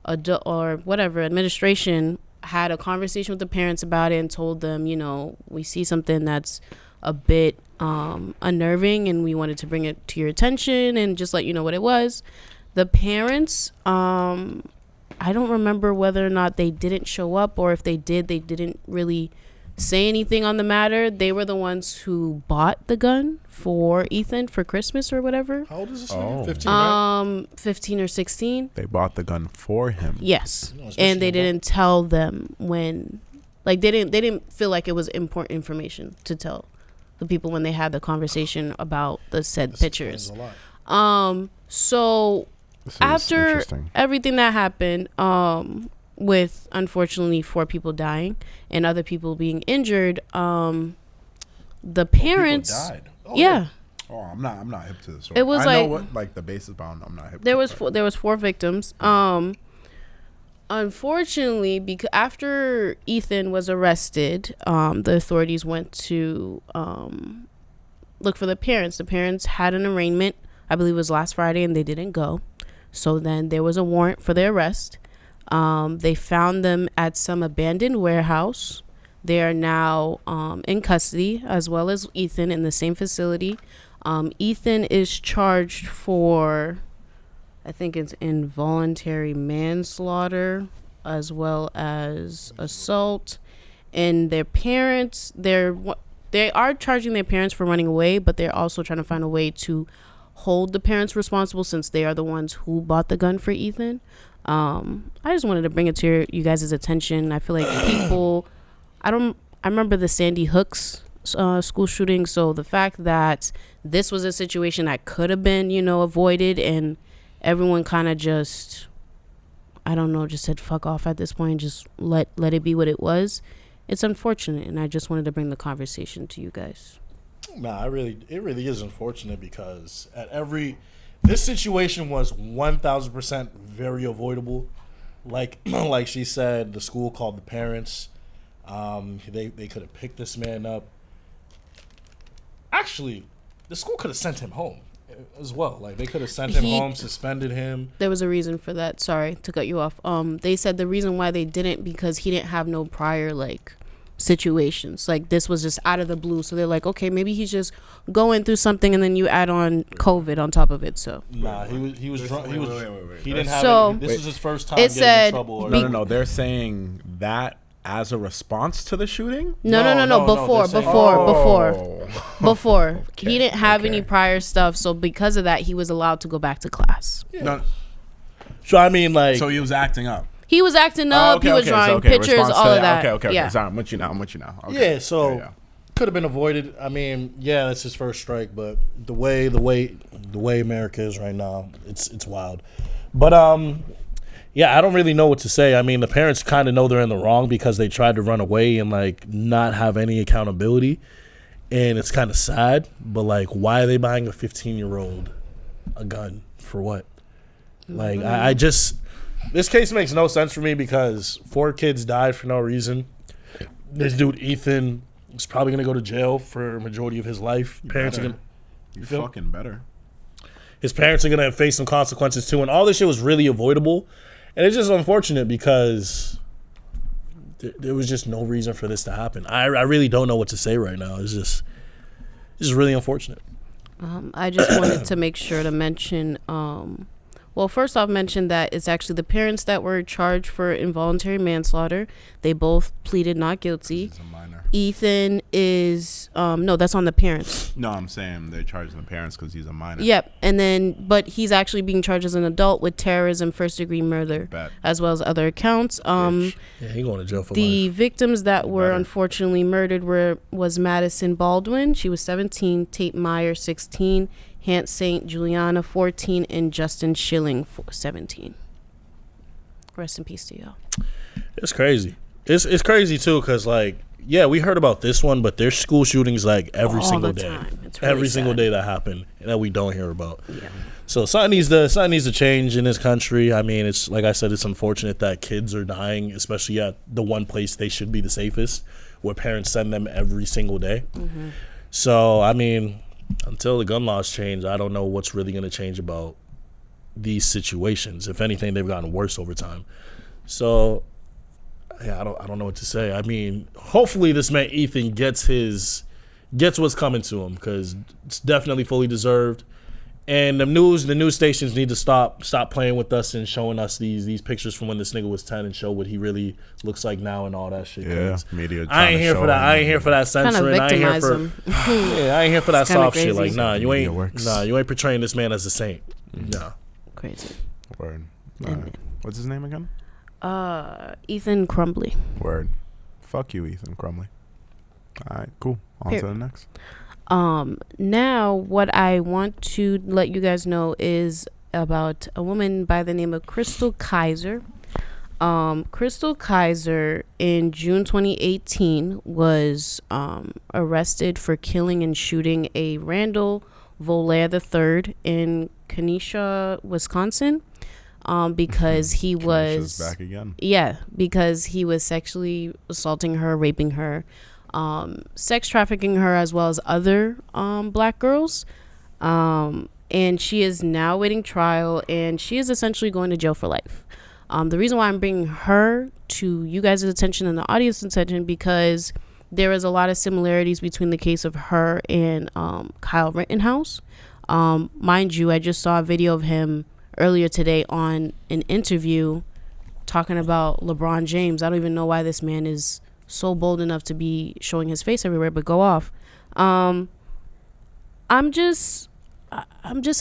adult or whatever administration had a conversation with the parents about it and told them, we see something that's a bit unnerving and we wanted to bring it to your attention and just let you know what it was. The parents, I don't remember whether or not they didn't show up, or if they did, they didn't really say anything on the matter. They were the ones who bought the gun for Ethan for Christmas or whatever. How old is this nigga? 15, right? 15 or 16. They bought the gun for him. Yes. And they didn't tell them when, like, they didn't feel like it was important information to tell the people when they had the conversation about the said pictures. So after everything that happened, with unfortunately 4 people dying and other people being injured, the parents died. Yeah. Oh, I'm not hip to this. It was I know what like the basis bound. I'm not hip. There was 4 victims. Unfortunately, because after Ethan was arrested, the authorities went to look for the parents. The parents had an arraignment, I believe it was last Friday, and they didn't go. So then there was a warrant for their arrest. They found them at some abandoned warehouse. They are now in custody, as well as Ethan, in the same facility. Ethan is charged for, I think it's involuntary manslaughter, as well as assault. And their parents, they are charging their parents for running away, but they're also trying to find a way to hold the parents responsible, since they are the ones who bought the gun for Ethan. I just wanted to bring it to you guys' attention. I feel like people, I remember the Sandy Hooks school shooting. So the fact that this was a situation that could have been, avoided, and everyone kind of just, just said fuck off at this point, just let it be what it was. It's unfortunate, and I just wanted to bring the conversation to you guys. Nah, it really is unfortunate, because this situation was 1,000% very avoidable. Like she said, the school called the parents. They could have picked this man up. Actually, the school could have sent him home as well. Like, they could have sent him home, suspended him. There was a reason for that. Sorry to cut you off. They said the reason why they didn't, because he didn't have no prior, like, situations. Like, this was just out of the blue. So they're like, okay, maybe he's just going through something, and then you add on COVID on top of it. So nah, he was drunk. He didn't have So- this was his first time It getting said in trouble. Or No. They're saying that as a response to the shooting. No. No, Before, they're saying- before. Okay, He didn't have okay. any prior stuff, so because of that, he was allowed to go back to class. No, So I mean, like, so he was acting up. He was acting up. He was drawing pictures, response all to of that. Okay. Yeah. Sorry, I'm with you now. Okay. yeah. So Yeah. could have been avoided. I mean, yeah, that's his first strike, but the way America is right now, it's wild. But yeah, I don't really know what to say. I mean, the parents kind of know they're in the wrong because they tried to run away and like not have any accountability, and it's kind of sad. But like, why are they buying a 15-year-old a gun for what? Like, I just, this case makes no sense for me because 4 kids died for no reason. This dude Ethan is probably gonna go to jail for a majority of his life. Parents are gonna, You feel- fucking better. his parents are gonna face some consequences too, and all this shit was really avoidable. And it's just unfortunate because there was just no reason for this to happen. I really don't know what to say right now. It's just really unfortunate. I just wanted to make sure to mention, well, first off, mention that it's actually the parents that were charged for involuntary manslaughter. They both pleaded not guilty. He's a minor. Ethan is, no, that's on the parents. No, I'm saying they're charging the parents because he's a minor. Yep. And then, but he's actually being charged as an adult with terrorism, first-degree murder, Bet. as well as other accounts. Yeah, he going to jail for The life. victims that were Better. unfortunately murdered was Madison Baldwin. She was 17, Tate Meyer, 16, Hant St. Juliana, 14, and Justin Schilling, 17. Rest in peace to y'all. It's crazy. It's crazy too because like, yeah, we heard about this one, but there's school shootings like every All single the day. time. It's really Every single sad. day that happen and that we don't hear about. Yeah. So something needs to change in this country. I mean, it's like I said, it's unfortunate that kids are dying, especially at the one place they should be the safest, where parents send them every single day. Mm-hmm. So I mean, until the gun laws change, I don't know what's really going to change about these situations. If anything, they've gotten worse over time. So yeah, I don't know what to say. I mean, hopefully this man Ethan gets what's coming to him because it's definitely fully deserved. And the news stations need to stop playing with us and showing us these pictures from when this nigga was 10 and show what he really looks like now and all that shit. Yeah, 'Cause media. I ain't here for that. I ain't here for that Kind of censoring. I ain't here victimize for him. yeah, I ain't here for that It's kinda soft shit. crazy. Like, nah, you Media ain't works. you ain't portraying this man as a saint. Nah. Crazy. Word. All right. What's his name again? Ethan Crumbley. Word. Fuck you, Ethan Crumbley. All right, cool. On to the next. Now, what I want to let you guys know is about a woman by the name of Chrystul Kizer. Chrystul Kizer in June 2018 was arrested for killing and shooting a Randall Volaire III in Kenosha, Wisconsin, because he Kenosha's was back again. Yeah, because he was sexually assaulting her, raping her, sex trafficking her, as well as other black girls. And she is now awaiting trial, and she is essentially going to jail for life. The reason why I'm bringing her to you guys' attention and the audience's attention, because there is a lot of similarities between the case of her and Kyle Rittenhouse. Mind you, I just saw a video of him earlier today on an interview talking about LeBron James. I don't even know why this man is so bold enough to be showing his face everywhere, but go off. I'm just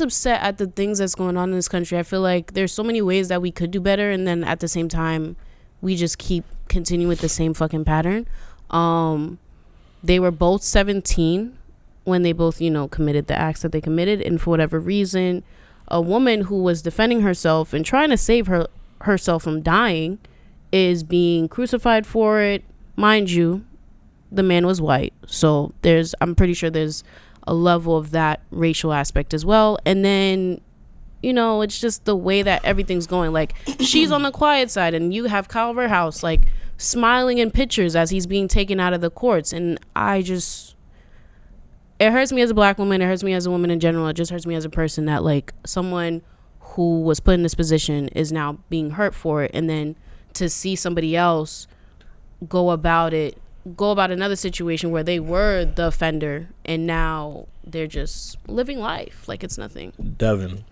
upset at the things that's going on in this country. I feel like there's so many ways that we could do better, and then at the same time we just keep continuing with the same fucking pattern. They were both 17 when they both, committed the acts that they committed, and for whatever reason, a woman who was defending herself and trying to save herself from dying is being crucified for it. Mind you, the man was white, so I'm pretty sure there's a level of that racial aspect as well. And then, it's just the way that everything's going. Like, she's on the quiet side, and you have Kyle Rittenhouse like smiling in pictures as he's being taken out of the courts, and it hurts me as a black woman. It hurts me as a woman in general. It just hurts me as a person that like someone who was put in this position is now being hurt for it, and then to see somebody else go about another situation where they were the offender and now they're just living life like it's nothing. Devin,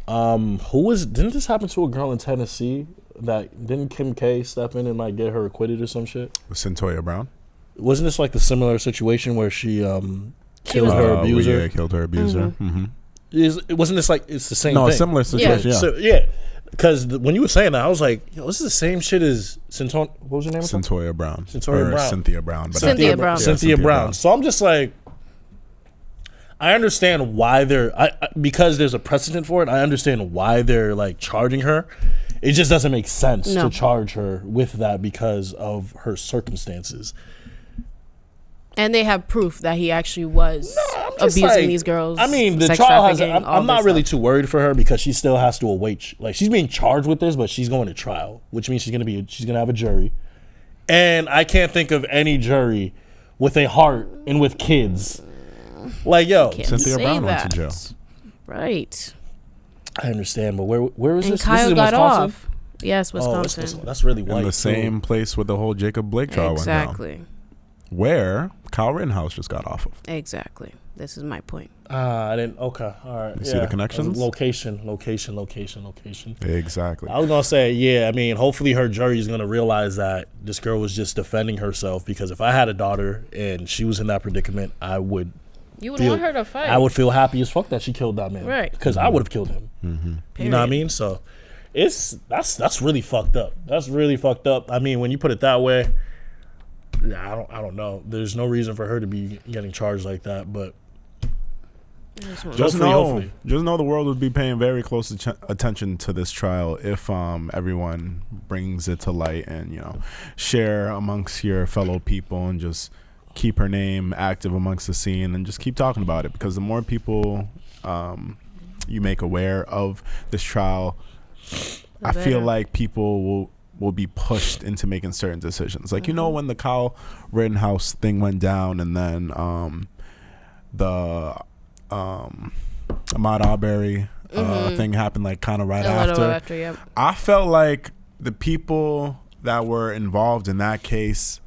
didn't this happen to a girl in Tennessee? Didn't Kim K step in and like get her acquitted or some shit? Centoya Brown. Wasn't this like the similar situation where she killed her abuser? Yeah, killed her abuser. Wasn't this like it's the same? No, thing? a similar situation. Yeah. So, yeah. Because when you were saying that, I was like, yo, this is the same shit as what was her name? Centoya Brown. Centoya Brown. Cynthia Brown. But Cynthia Brown. Cynthia Brown. So I'm just like, I understand why because there's a precedent for it, I understand why they're like charging her. It just doesn't make sense to charge her with that because of her circumstances. And they have proof that he actually was abusing these girls. I mean, the trial has. I'm not really too worried for her because she still has to await. Like she's being charged with this, but she's going to trial, which means she's gonna have a jury. And I can't think of any jury with a heart and with kids. Like yo, Cynthia Brown went to jail. Right. I understand, but where is this? Kyle this is in got Wisconsin? off. Yes, Wisconsin. That's really white. In the same place where the whole Jacob Blake trial went down. Exactly. Where Kyle Rittenhouse just got off of. Exactly. This is my point. I didn't. Okay. All right. You see the connections? Location. Exactly. I was going to say, yeah, I mean, hopefully her jury is going to realize that this girl was just defending herself because if I had a daughter and she was in that predicament, You would want her to fight. I would feel happy as fuck that she killed that man. Right. Because I would have killed him. Mm-hmm. You know what I mean? So that's really fucked up. That's really fucked up. I mean, when you put it that way, yeah, I don't know. There's no reason for her to be getting charged like that, but just know the world would be paying very close attention to this trial if everyone brings it to light and share amongst your fellow people and just keep her name active amongst the scene and just keep talking about it, because the more people you make aware of this trial, I feel like people will be pushed into making certain decisions. Like, when the Kyle Rittenhouse thing went down and then the Ahmaud Arbery thing happened like kind of right after. Yep. I felt like the people that were involved in that case,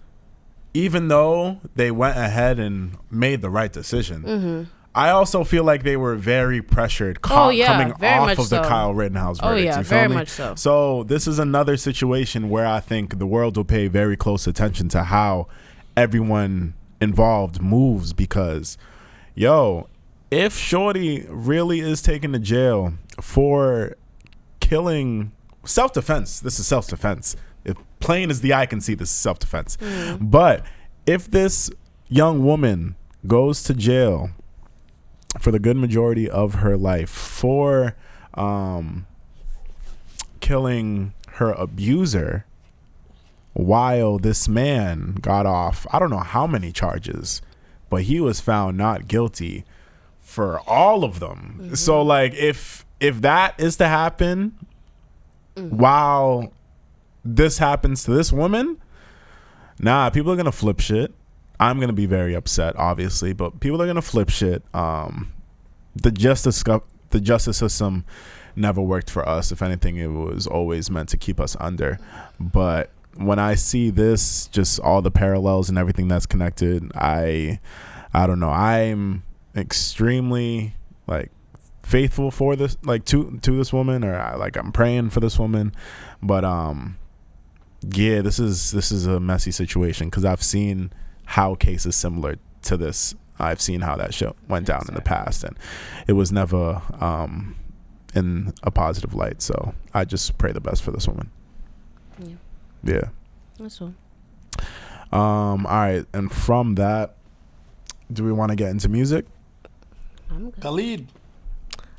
even though they went ahead and made the right decision, I also feel like they were very pressured coming off of the Kyle Rittenhouse verdict. Oh, yeah, you feel very me? much so. So this is another situation where I think the world will pay very close attention to how everyone involved moves, because, if Shorty really is taken to jail for killing self-defense, this is self-defense. If plain as the eye can see, this is self-defense. But if this young woman goes to jail for the good majority of her life for killing her abuser, while this man got off, I don't know how many charges, but he was found not guilty for all of them. So like if that is to happen while this happens to this woman, people are gonna flip shit. I'm gonna be very upset, obviously, but people are gonna flip shit. The justice system never worked for us. If anything, it was always meant to keep us under. But when I see this, just all the parallels and everything that's connected, I don't know. I'm extremely faithful for this, to this woman, or I'm praying for this woman. But yeah, this is a messy situation, because I've seen how cases similar to this, I've seen how that shit went down in the past, and it was never in a positive light. So I just pray the best for this woman. Yeah. That's all. All right, and from that, do we want to get into music? I'm good. Khalid.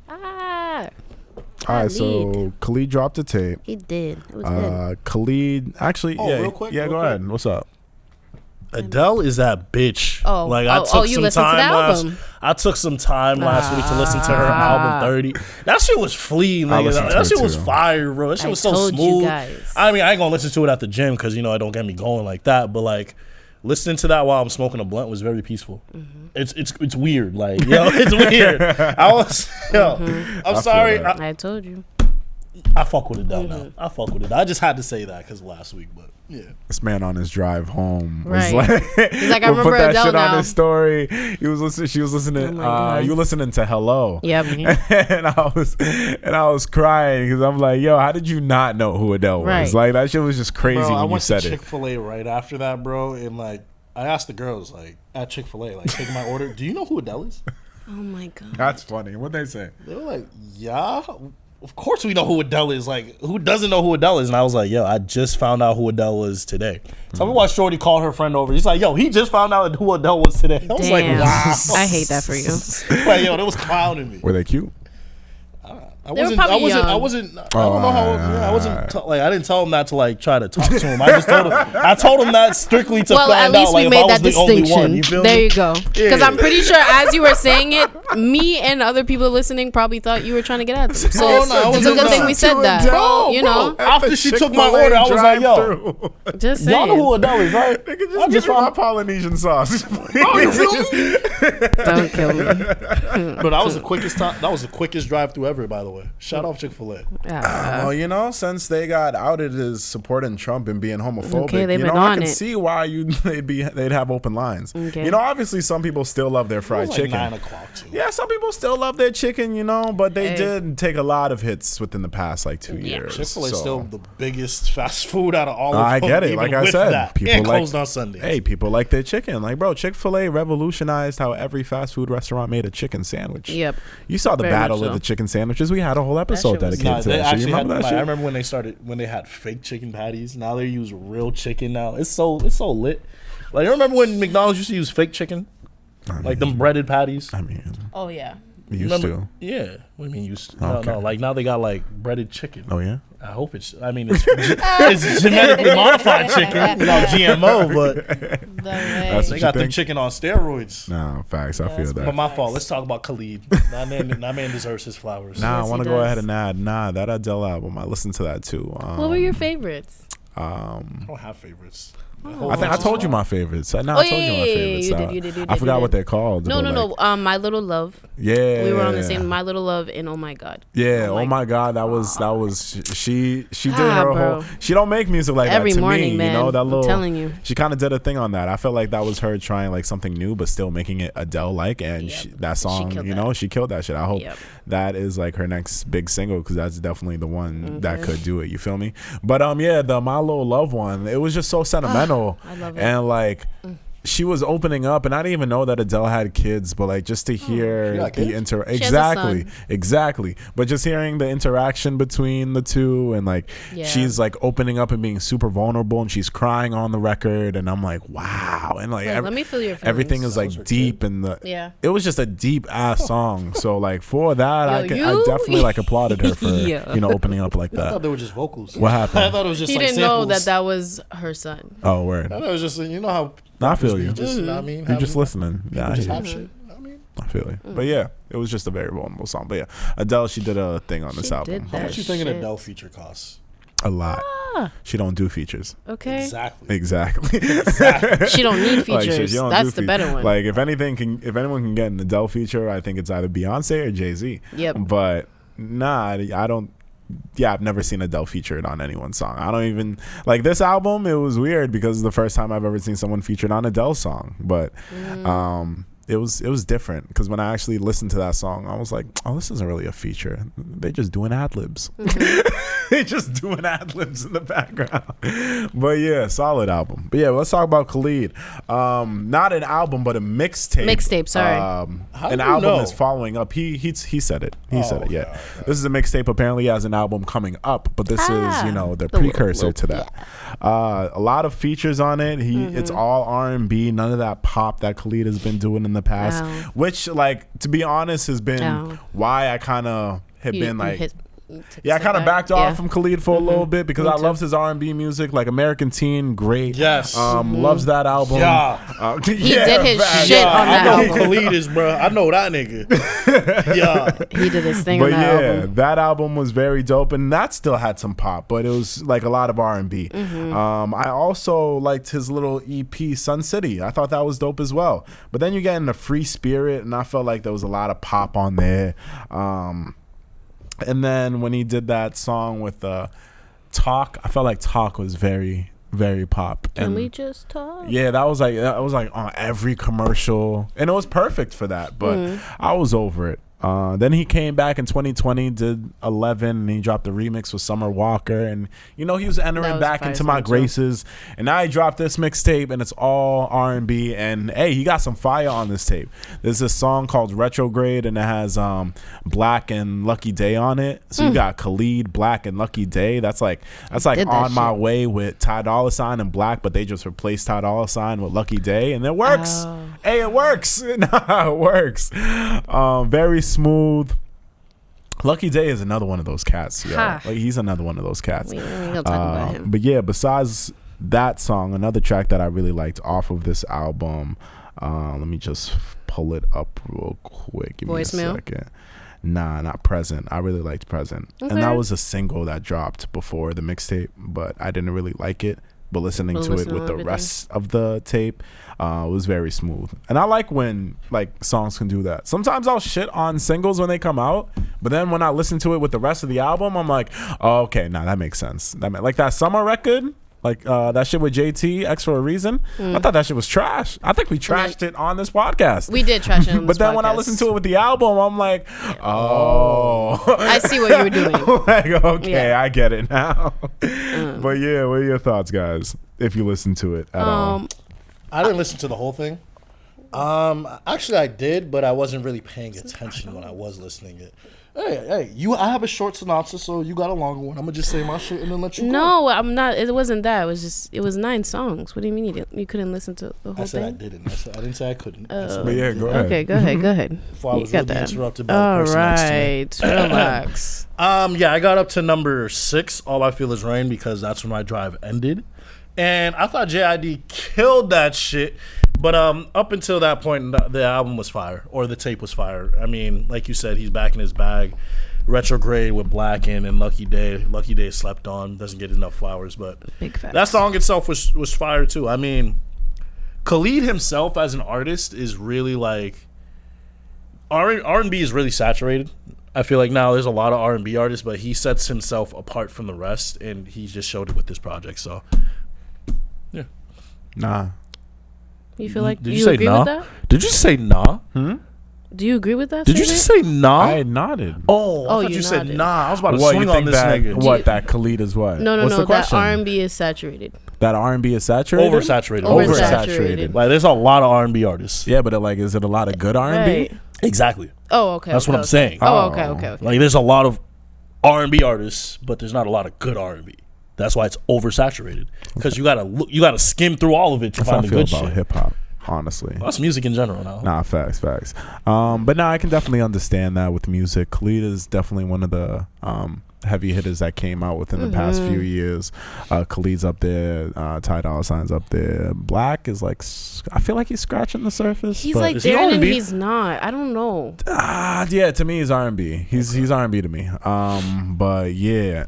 All right, so Khalid dropped a tape. He did. It was good. Khalid, actually, real quick, go ahead. What's up? Adele is that bitch. You listened to the album? I took some time last week to listen to her album 30. That shit was fleeing, nigga. That shit was fire, bro. That shit was so smooth. I mean, I ain't gonna listen to it at the gym because I don't get me going like that. But listening to that while I'm smoking a blunt was very peaceful. It's weird, like it's weird. I'm sorry. I told you. I fuck with Adele now. I fuck with it. I just had to say that because last week, but yeah. This man on his drive home Right. was like, He's like, I would remember put that Adele shit now. on his story. He was listening. She was listening. You were listening to Hello. Yep. and I was crying because I'm like, yo, how did you not know who Adele was? Right. Like that shit was just crazy Bro, I when you went said to it. Chick-fil-A right after that, bro, and like I asked the girls like at Chick-fil-A, like taking my order, do you know who Adele is? Oh my god. That's funny. What'd they say? They were like, yeah, of course we know who Adele is. Like, who doesn't know who Adele is? And I was like, yo, I just found out who Adele was today. Tell me why Shorty called her friend over. He's like, yo, he just found out who Adele was today. I was like, Damn. wow. I hate that for you. Like, yo, that was clowning me. Were they cute? I They were probably young. I don't know how. I wasn't like I didn't tell him that to like try to talk to him. I just told him. I told him that strictly to Well, at find least out like we if made I was that the only distinction. one. You feel There me? you go. Because Yeah. I'm pretty sure as you were saying it, me and other people listening probably thought you were trying to get at them. So No, I it's a wasn't good thing we said that. Bro, You know, After she took my order, I was like, yo, just y'all know saying. who Adele is, right? Nigga, I just just give me my found. Polynesian sauce. Don't kill me. But that was the quickest time. That was the quickest drive-through ever, by the way. Shout out Chick-fil-A. Well, you know, since they got outed as supporting Trump and being homophobic, Okay, they've you been know, I on can it. see why they'd have open lines. Okay. You know, obviously some people still love their It fried was like chicken. 9 o'clock too. Yeah, some people still love their chicken, you know, but they Hey. did take a lot of hits within the past like 2 years. Chick-fil-A so. still the biggest fast food out of all of them. I get it. even Like I with said, that. people and like closed on Sundays. Hey, people like their chicken. Like, bro, Chick-fil-A revolutionized how every fast food restaurant made a chicken sandwich. Yep. You saw the Very battle much of so. the chicken sandwiches. We had a whole episode shit was- dedicated to They that shit. You actually had. remember that Like, shit? I remember when they had fake chicken patties. Now they use real chicken. Now it's so lit. Like, you remember when McDonald's used to use fake chicken, like them breaded patties? I mean, Oh yeah. used Remember? to. Yeah. What do you mean used to? Okay. No. Like now they got like breaded chicken. Oh, yeah? I hope it's. I mean, it's genetically modified chicken, GMO, but That's they what got you them think? chicken on steroids. No, facts. I feel But that. my fault. Let's talk about Khalid. That man deserves his flowers. Nah, Yes, I want to he go does. ahead and add, that Adele album. I listened to that too. What were your favorites? I don't have favorites. I think I told you my favorites. I told you my favorites. You did. I forgot what they're called. No. but like- My Little Love. Yeah, We were on the same My Little Love and Oh My God. Yeah. Oh my God, that was she did Ah, her bro. whole. She don't make music like Every that to morning, me. man. You know that I'm little. telling you. She kind of did a thing on that. I felt like that was her trying like something new, but still making it Adele like. And Yep. that song, killed you that. know, she killed that shit. I hope Yep. that is like her next big single because that's definitely the one that could do it. You feel me? But yeah, the My Little Love one, it was just so sentimental. I love it. And like. She was opening up, and I didn't even know that Adele had kids, but like just to hear She got the kids? has a exactly. But just hearing the interaction between the two, and like Yeah. she's like opening up and being super vulnerable, and she's crying on the record, and I'm like, wow, and like Look, let me feel your feelings. everything is like was her deep, and Yeah. it was just a deep ass song. So like for that, I you- definitely like applauded her for Yeah. opening up like I thought that. they were just vocals. What happened? I thought it was just He like didn't know samples. that was her son. Oh, word. I thought it was just you know how I feel you. just, I mean, You're just listening. Yeah, I Just hear have you. shit. I mean, I feel it. But yeah, it was just a very vulnerable song. But yeah, Adele, she did a thing on this She album. did how that. much you think an Shit. Adele feature costs? A lot. She don't do features. Okay. Exactly. Exactly. She don't need Like, shit, features. she don't That's do the better one. Like if anyone can get an Adele feature, I think it's either Beyonce or Jay-Z. Yep. But nah, I don't. Yeah, I've never seen Adele featured on anyone's song. I don't even like this album. It was weird because it's the first time I've ever seen someone featured on Adele's song. But it was different because when I actually listened to that song, I was like, oh, this isn't really a feature. They're just doing ad libs. They're just doing ad libs in the background. But yeah, solid album. But yeah, let's talk about Khalid. Not an album, but a mixtape. Mixtape, sorry. How An do you album know? is following up. He said it. He said it. okay, Yeah. okay. This is a mixtape. Apparently, he has an album coming up, but this is the the precursor little- to that. A lot of features on it. It's all R&B. None of that pop that Khalid has been doing in the past. Wow. Which, like, to be honest, has been Oh. why I kind of have been like. Yeah, I kind of backed off from Khalid for a little bit because Me I too. loves his R&B music, like American Teen, great. Yes. Loves that album. Yeah. He did his shit on I that know album. who Khalid is, bro. I know that nigga. Yeah. He did his thing But on that album. that album was very dope, and that still had some pop, but it was like a lot of R&B. I also liked his little EP, Sun City. I thought that was dope as well. But then you get into Free Spirit, and I felt like there was a lot of pop on there. And then when he did that song with Talk, I felt like Talk was very, very pop. Can And we just talk? yeah, that was like on every commercial, and it was perfect for that. But I was over it. Then he came back in 2020, did 11, and he dropped a remix with Summer Walker, and he was entering That was back fire into my song, too. graces. And now he dropped this mixtape, and it's all R&B. And hey, he got some fire on this tape. There's this song called Retrograde, and it has Black and Lucky Day on it. So you got Khalid, Black, and Lucky Day. That's like Did that On My shit. Way with Ty Dolla $ign and Black, but they just replaced Ty Dolla $ign with Lucky Day, and it works. Oh. Hey, it works. Nah, it works. Very smooth. Lucky Day is another one of those cats, yo. Ha. Like, he's another one of those cats. We ain't gonna talk about him. But yeah, besides that song, another track that I really liked off of this album, let me just pull it up real quick. Give me a Voicemail? second. Nah, not Present. I really liked Present. Okay. And that was a single that dropped before the mixtape, but I didn't really like it. But listening to it listen with to the everything. rest of the tape was very smooth. And I like when like songs can do that. Sometimes I'll shit on singles when they come out, but then when I listen to it with the rest of the album, I'm like, oh, okay, nah, that makes sense. Like that Summer record, like that shit with JT, X for a Reason. I thought that shit was trash. I think we trashed it on this podcast. We did trash it on But this then when I podcast. listen to it with the album, I'm like, oh. I see what you were doing. Like, okay, Yeah. I get it now. But yeah, what are your thoughts, guys? If you listen to it at all. I didn't listen to the whole thing. Actually, I did, but I wasn't really paying attention when I was listening it. Hey, I have a short synopsis, so you got a long one. I'm gonna just say my shit and then let you go. No, I'm not. It wasn't that. It was 9 songs. What do you mean you couldn't listen to the whole I said I thing? didn't. I didn't say I couldn't. I said But yeah, go ahead. Okay, go ahead. Before I You was got really that. interrupted by the All person next to me. right, relax. Yeah, I got up to number 6. All I Feel Is Rain, because that's when my drive ended, and I thought JID killed that shit. But up until that point, the album was fire, or the tape was fire. I mean, like you said, he's back in his bag. Retrograde with Black and Lucky Day. Lucky Day is slept on, doesn't get enough flowers, but Big facts. that song itself was fire too. I mean, Khalid himself as an artist is really like R&B is really saturated. I feel like now there's a lot of R&B artists, but he sets himself apart from the rest, and he just showed it with this project. So, yeah. Nah. You feel like Did you you say agree nah? with that? Did you say nah? Do you agree with that? Did you statement? just say nah? I nodded. Oh, I thought you you said nodded. nah. I was about to What, swing you on think this that, nigga. what, that Khalid is what? No, What's the that question? R&B is saturated. That R&B is saturated? Oversaturated. Oversaturated. Like, there's a lot of R&B artists. Yeah, but is it a lot of good R&B? Right. Exactly. Oh, okay. That's okay, what I'm okay. saying. Oh, okay. Like, there's a lot of R&B artists, but there's not a lot of good R&B. That's why it's oversaturated. Because you gotta skim through all of it to That's how find I the feel good about shit. hip hop, honestly. That's music in general now. Nah, facts. But now I can definitely understand that with music. Khalid is definitely one of the heavy hitters that came out within the past few years. Khalid's up there. Ty Dolla $ign's up there. Black is like, I feel like he's scratching the surface. He's but like Is he there and R&B? he's not. I don't know. yeah, to me he's R&B. He's R&B to me. But yeah,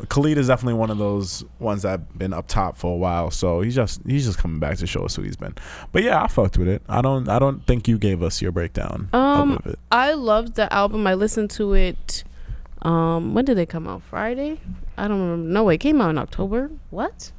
Khalid is definitely one of those ones that have been up top for a while. So he's just coming back to show us who he's been. But yeah, I fucked with it. I don't think you gave us your breakdown of it. I loved the album. I listened to it. When did it come out? Friday? I don't remember. No, it came out in October. What?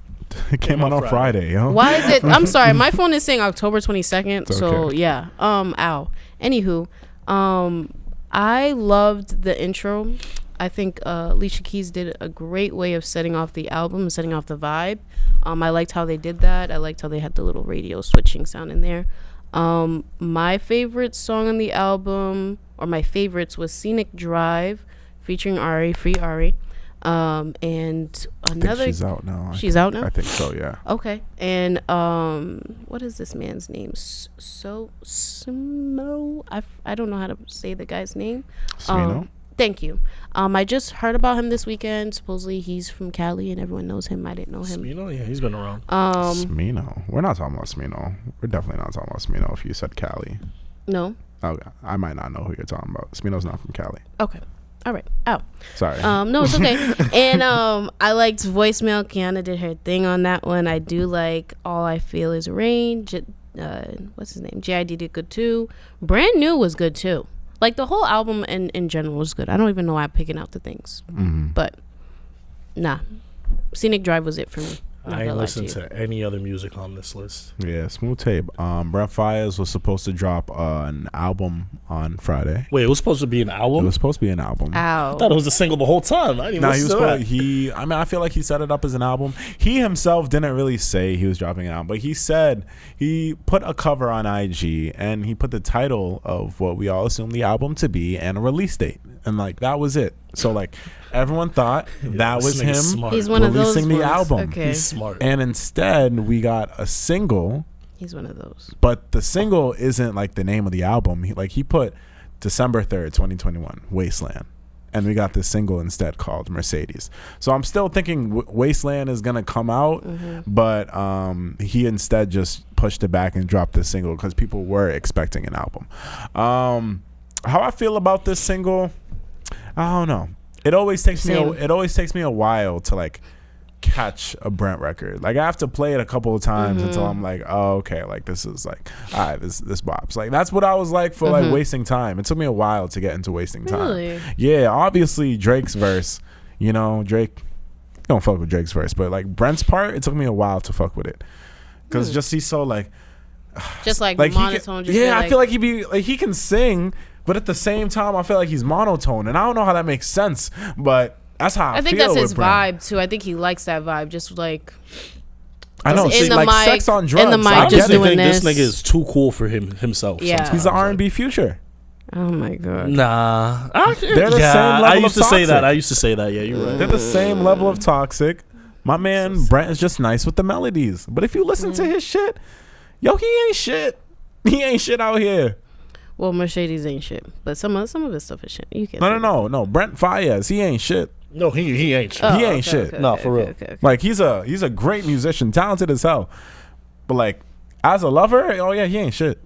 It came out on Friday, yo. Why is it? I'm sorry. My phone is saying October 22nd. It's So okay. yeah. Ow. Anywho, I loved the intro. I think Alicia Keys did a great way of setting off the album, setting off the vibe. I liked how they did that. I liked how they had the little radio switching sound in there. My favorite song on the album, or my favorites, was Scenic Drive, featuring Ari, Free Ari. And I think another. she's out now. She's out now? I think so, yeah. Okay. And what is this man's name? Smo. I don't know how to say the guy's name. Smino? Thank you. I just heard about him this weekend. Supposedly he's from Cali and everyone knows him. I didn't know him. Smino? Yeah, he's been around. Smino. We're not talking about Smino. We're definitely not talking about Smino if you said Cali. No. Okay. I might not know who you're talking about. Smino's not from Cali. Okay. All right. Oh. Sorry. No, it's okay. And I liked Voicemail. Kiana did her thing on that one. I do like All I Feel Is Rain. What's his name? JID did good too. Brand New was good too. Like the whole album in general was good. I don't even know why I'm picking out the things. But nah. Scenic Drive was it for me. I ain't listened to any other music on this list. Yeah, smooth tape. Brent Faiyaz was supposed to drop an album on Friday. Wait, it was supposed to be an album? It was supposed to be an album. Ow. I thought it was a single the whole time. I didn't even listen to that. I feel like he set it up as an album. He himself didn't really say he was dropping an album, but he said he put a cover on IG and he put the title of what we all assumed the album to be and a release date. And like that was it. So like everyone thought that was him smart. He's one of those releasing the album. Okay. He's smart. And instead we got a single. He's one of those. But the single isn't like the name of the album. He put December 3rd, 2021, Wasteland. And we got this single instead called Mercedes. So I'm still thinking Wasteland is going to come out. But he instead just pushed it back and dropped this single because people were expecting an album. How I feel about this single, I don't know. It always takes me a while to like catch a Brent record. Like I have to play it a couple of times until I'm like, oh, okay, like this is like, all right, this bops. Like that's what I was like for like Wasting Time. It took me a while to get into Wasting Time. Really? Yeah, obviously Drake's verse, Drake, don't fuck with Drake's verse, but like Brent's part, it took me a while to fuck with it. Cause just he's so like, just like monotone. I feel like he can sing, but at the same time, I feel like he's monotone, and I don't know how that makes sense, but that's how I think feel that's his Brent. vibe too. I think he likes that vibe. Just like I know, in the like mic, sex on drugs. in the mic, I just think doing this this. nigga is too cool for himself. Yeah. Sometimes. He's the R&B Future. Oh my god. Nah, They're the same level I used of to say that. toxic. I used to say that. Yeah, you're right. They're the same level of toxic. My man Brent is just nice with the melodies, but if you listen to his shit, yo, he ain't shit. He ain't shit out here. Well, Mercedes ain't shit, but some of his stuff is shit. You can't. No. Brent Faiyaz, he ain't shit. No, he ain't shit. He ain't shit. No, for real. Okay. Like he's a great musician, talented as hell. But like as a lover, oh yeah, he ain't shit.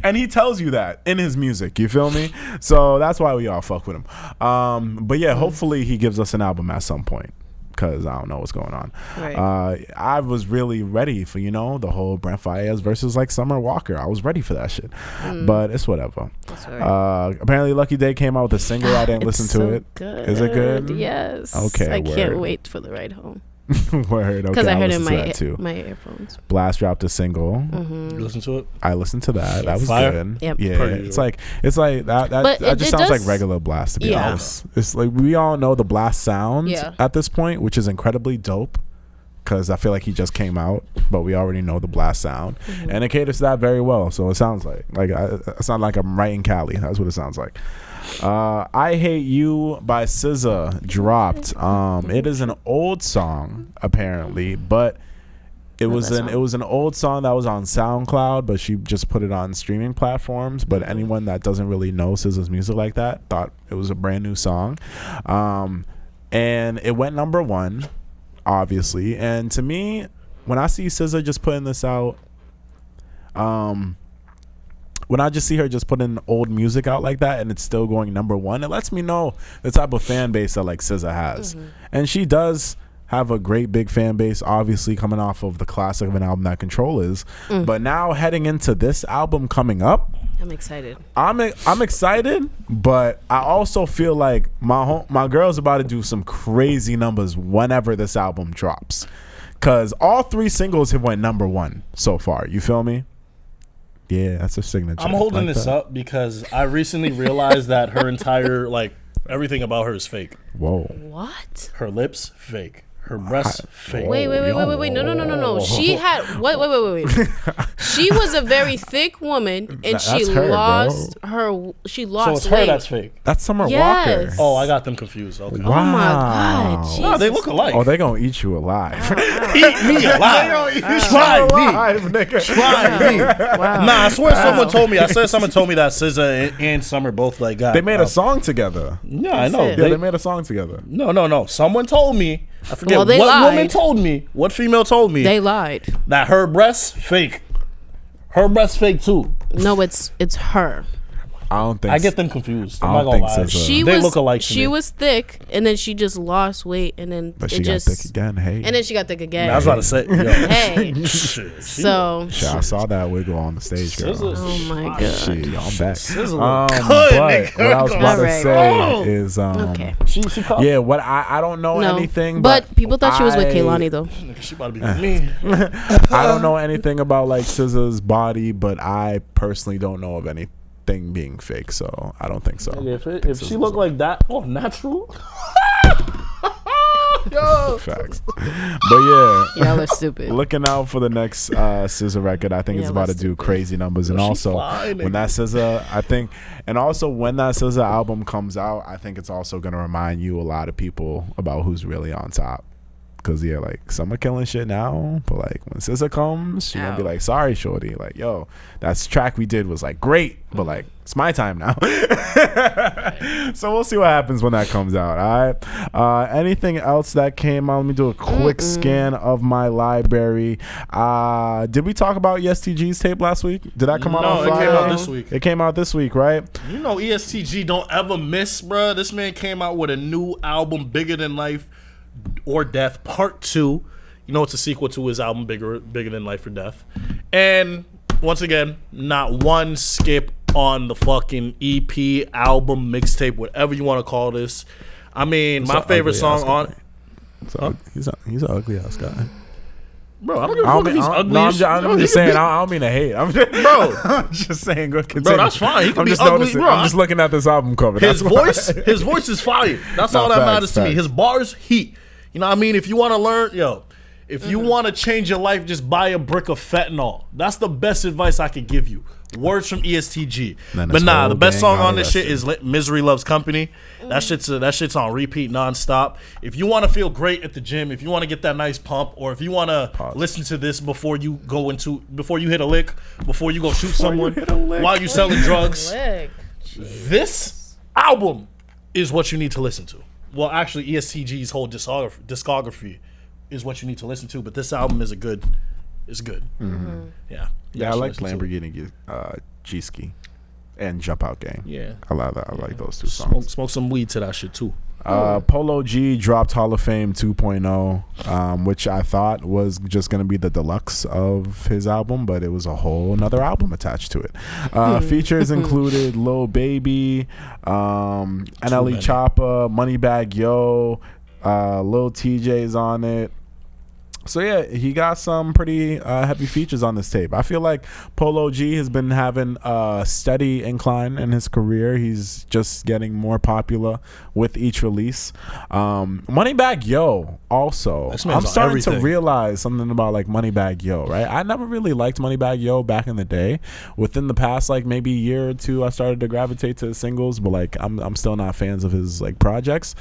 And he tells you that in his music, you feel me? So that's why we all fuck with him. But yeah, hopefully he gives us an album at some point, because I don't know what's going on. Right. I was really ready for the whole Brent Faiyaz versus like Summer Walker. I was ready for that shit, but it's whatever. Apparently Lucky Day came out with a single. I didn't listen to it. Good. Is it good? Yes. Okay, I can't word. wait for the ride home. Word. Okay, Because I heard it in listened to my that too. earphones. Blast dropped a single. You listen to it? I listened to that. That was Fire? good. Yep. Yeah, it's like that. But That just it sounds does- like regular Blast, to be Yeah. honest. It's like we all know the Blast sounds Yeah. at this point, which is incredibly dope. Because I feel like he just came out, but we already know the Blast sound, and it caters to that very well. So it sounds like it's not like I'm right in Cali. That's what it sounds like. I Hate You by SZA dropped. It is an old song apparently, but it was an old song that was on SoundCloud, but she just put it on streaming platforms. But anyone that doesn't really know SZA's music like that thought it was a brand new song, and it went number one, obviously. And to me, when I see SZA just putting this out, when I just see her just putting old music out like that and it's still going number one, it lets me know the type of fan base that like SZA has. And she does have a great big fan base, obviously coming off of the classic of an album that Control is. But now heading into this album coming up, I'm excited. I'm excited, but I also feel like my girl's about to do some crazy numbers whenever this album drops. Cause all three singles have went number one so far. You feel me? Yeah, that's a signature. I'm holding like this that. up because I recently realized that her entire everything about her is fake. Whoa. What? Her lips, fake. Her breast fake. Wait. No. She had wait. She was a very thick woman, and she lost her. She lost. So it's weight. her that's fake. That's Summer Walker. Yes. Oh, I got them confused. Okay. Wow. Oh my God. Jesus. No, they look alike. Oh, they gonna eat you alive. Eat me alive. Try me. Try me. Wow. Nah, I swear someone told me. I said someone told me that SZA and Summer both like got. They made a song together. Yeah, I know. it. Yeah, they made a song together. No. Someone told me. I forget Well, they what woman lied. told me. What female told me They lied. that her breasts fake. Her breasts fake too. No, it's her. I don't think. I get them confused. I'm I not don't gonna think lie. SZA. She They was look alike to She me. was thick, and then she just lost weight, and then But it she got just thick again. Hey. and then she got thick again. I was about to say. Yo. Hey, Shit. so Shit, I saw that wiggle on the stage, girl. oh my God. Shit, I'm back. Sizzle. But nigga. what I was about to Alright. say is, Okay. She caught. yeah, what I don't know No, anything, but people thought she was with I- Kehlani though. She about to be with me. I don't know anything about like SZA's body, but I personally don't know of anything being fake, so I don't think so. If she looked like that, natural. Yo. Facts. But yeah. Y'all are stupid. Looking out for the next SZA record. I think it's Yeah, about to let's do do it. crazy numbers. And She also fine, when nigga. that SZA, I think, and also when that SZA album comes out, I think it's also gonna remind you a lot of people about who's really on top. Cause yeah, like some are killing shit now, but like when SZA comes, she gonna be like, "Sorry, shorty, like yo, that track we did was like great, but like it's my time now." So we'll see what happens when that comes out. All right. Anything else that came out? Let me do a quick scan of my library. Did we talk about ESTG's tape last week? Did that come out on No, Friday? it came out this week. It came out this week, right? You know ESTG don't ever miss, bruh. This man came out with a new album, Bigger Than Life or Death, Part 2. You know it's a sequel to his album, Bigger Than Life or Death. And once again, not one skip on the fucking EP, album, mixtape, whatever you want to call this. I mean, He's my an favorite ugly song ass on... guy. He's an ugly ass guy. Bro, I don't give a fuck if he's ugly. No, as shit. I'm Bro, just he could saying. I don't mean to hate. Bro. I'm just saying. Go continue. Bro, that's fine. He could I'm be just ugly, noticing. bro. I'm just looking at this album cover. His That's why. his voice is fire. That's No, all that facts, matters to me. facts. His bars, heat. You know what I mean? If you want to learn, if you want to change your life, just buy a brick of fentanyl. That's the best advice I could give you. Words from ESTG. Then But this nah, whole the best gang song got on this shit arrested. is Misery Loves Company. That shit's on repeat nonstop. If you want to feel great at the gym, if you want to get that nice pump, or if you want to listen to this before you hit a lick, before you go shoot someone, hit a lick. while you selling drugs, Lick. this album is what you need to listen to. Well, actually, ESTG's whole discography is what you need to listen to. But this album is good. Mm-hmm. Yeah. Yeah, I You like should listen to it. Lamborghini G-Ski and Jump Out Gang. Yeah. I love that. I like those two songs. Smoke some weed to that shit too. Polo G dropped Hall of Fame 2.0, which I thought was just going to be the deluxe of his album, but it was a whole another album attached to it. Features included Lil Baby, NLE Choppa, Moneybagg Yo, Lil TJ's on it. So yeah, he got some pretty heavy features on this tape. I feel like Polo G has been having a steady incline in his career. He's just getting more popular with each release. Moneybagg Yo also. This I'm man's on starting to everything. realize something about like Moneybagg Yo, right? I never really liked Moneybagg Yo back in the day. Within the past like maybe year or two, I started to gravitate to his singles, but like I'm still not fans of his like projects.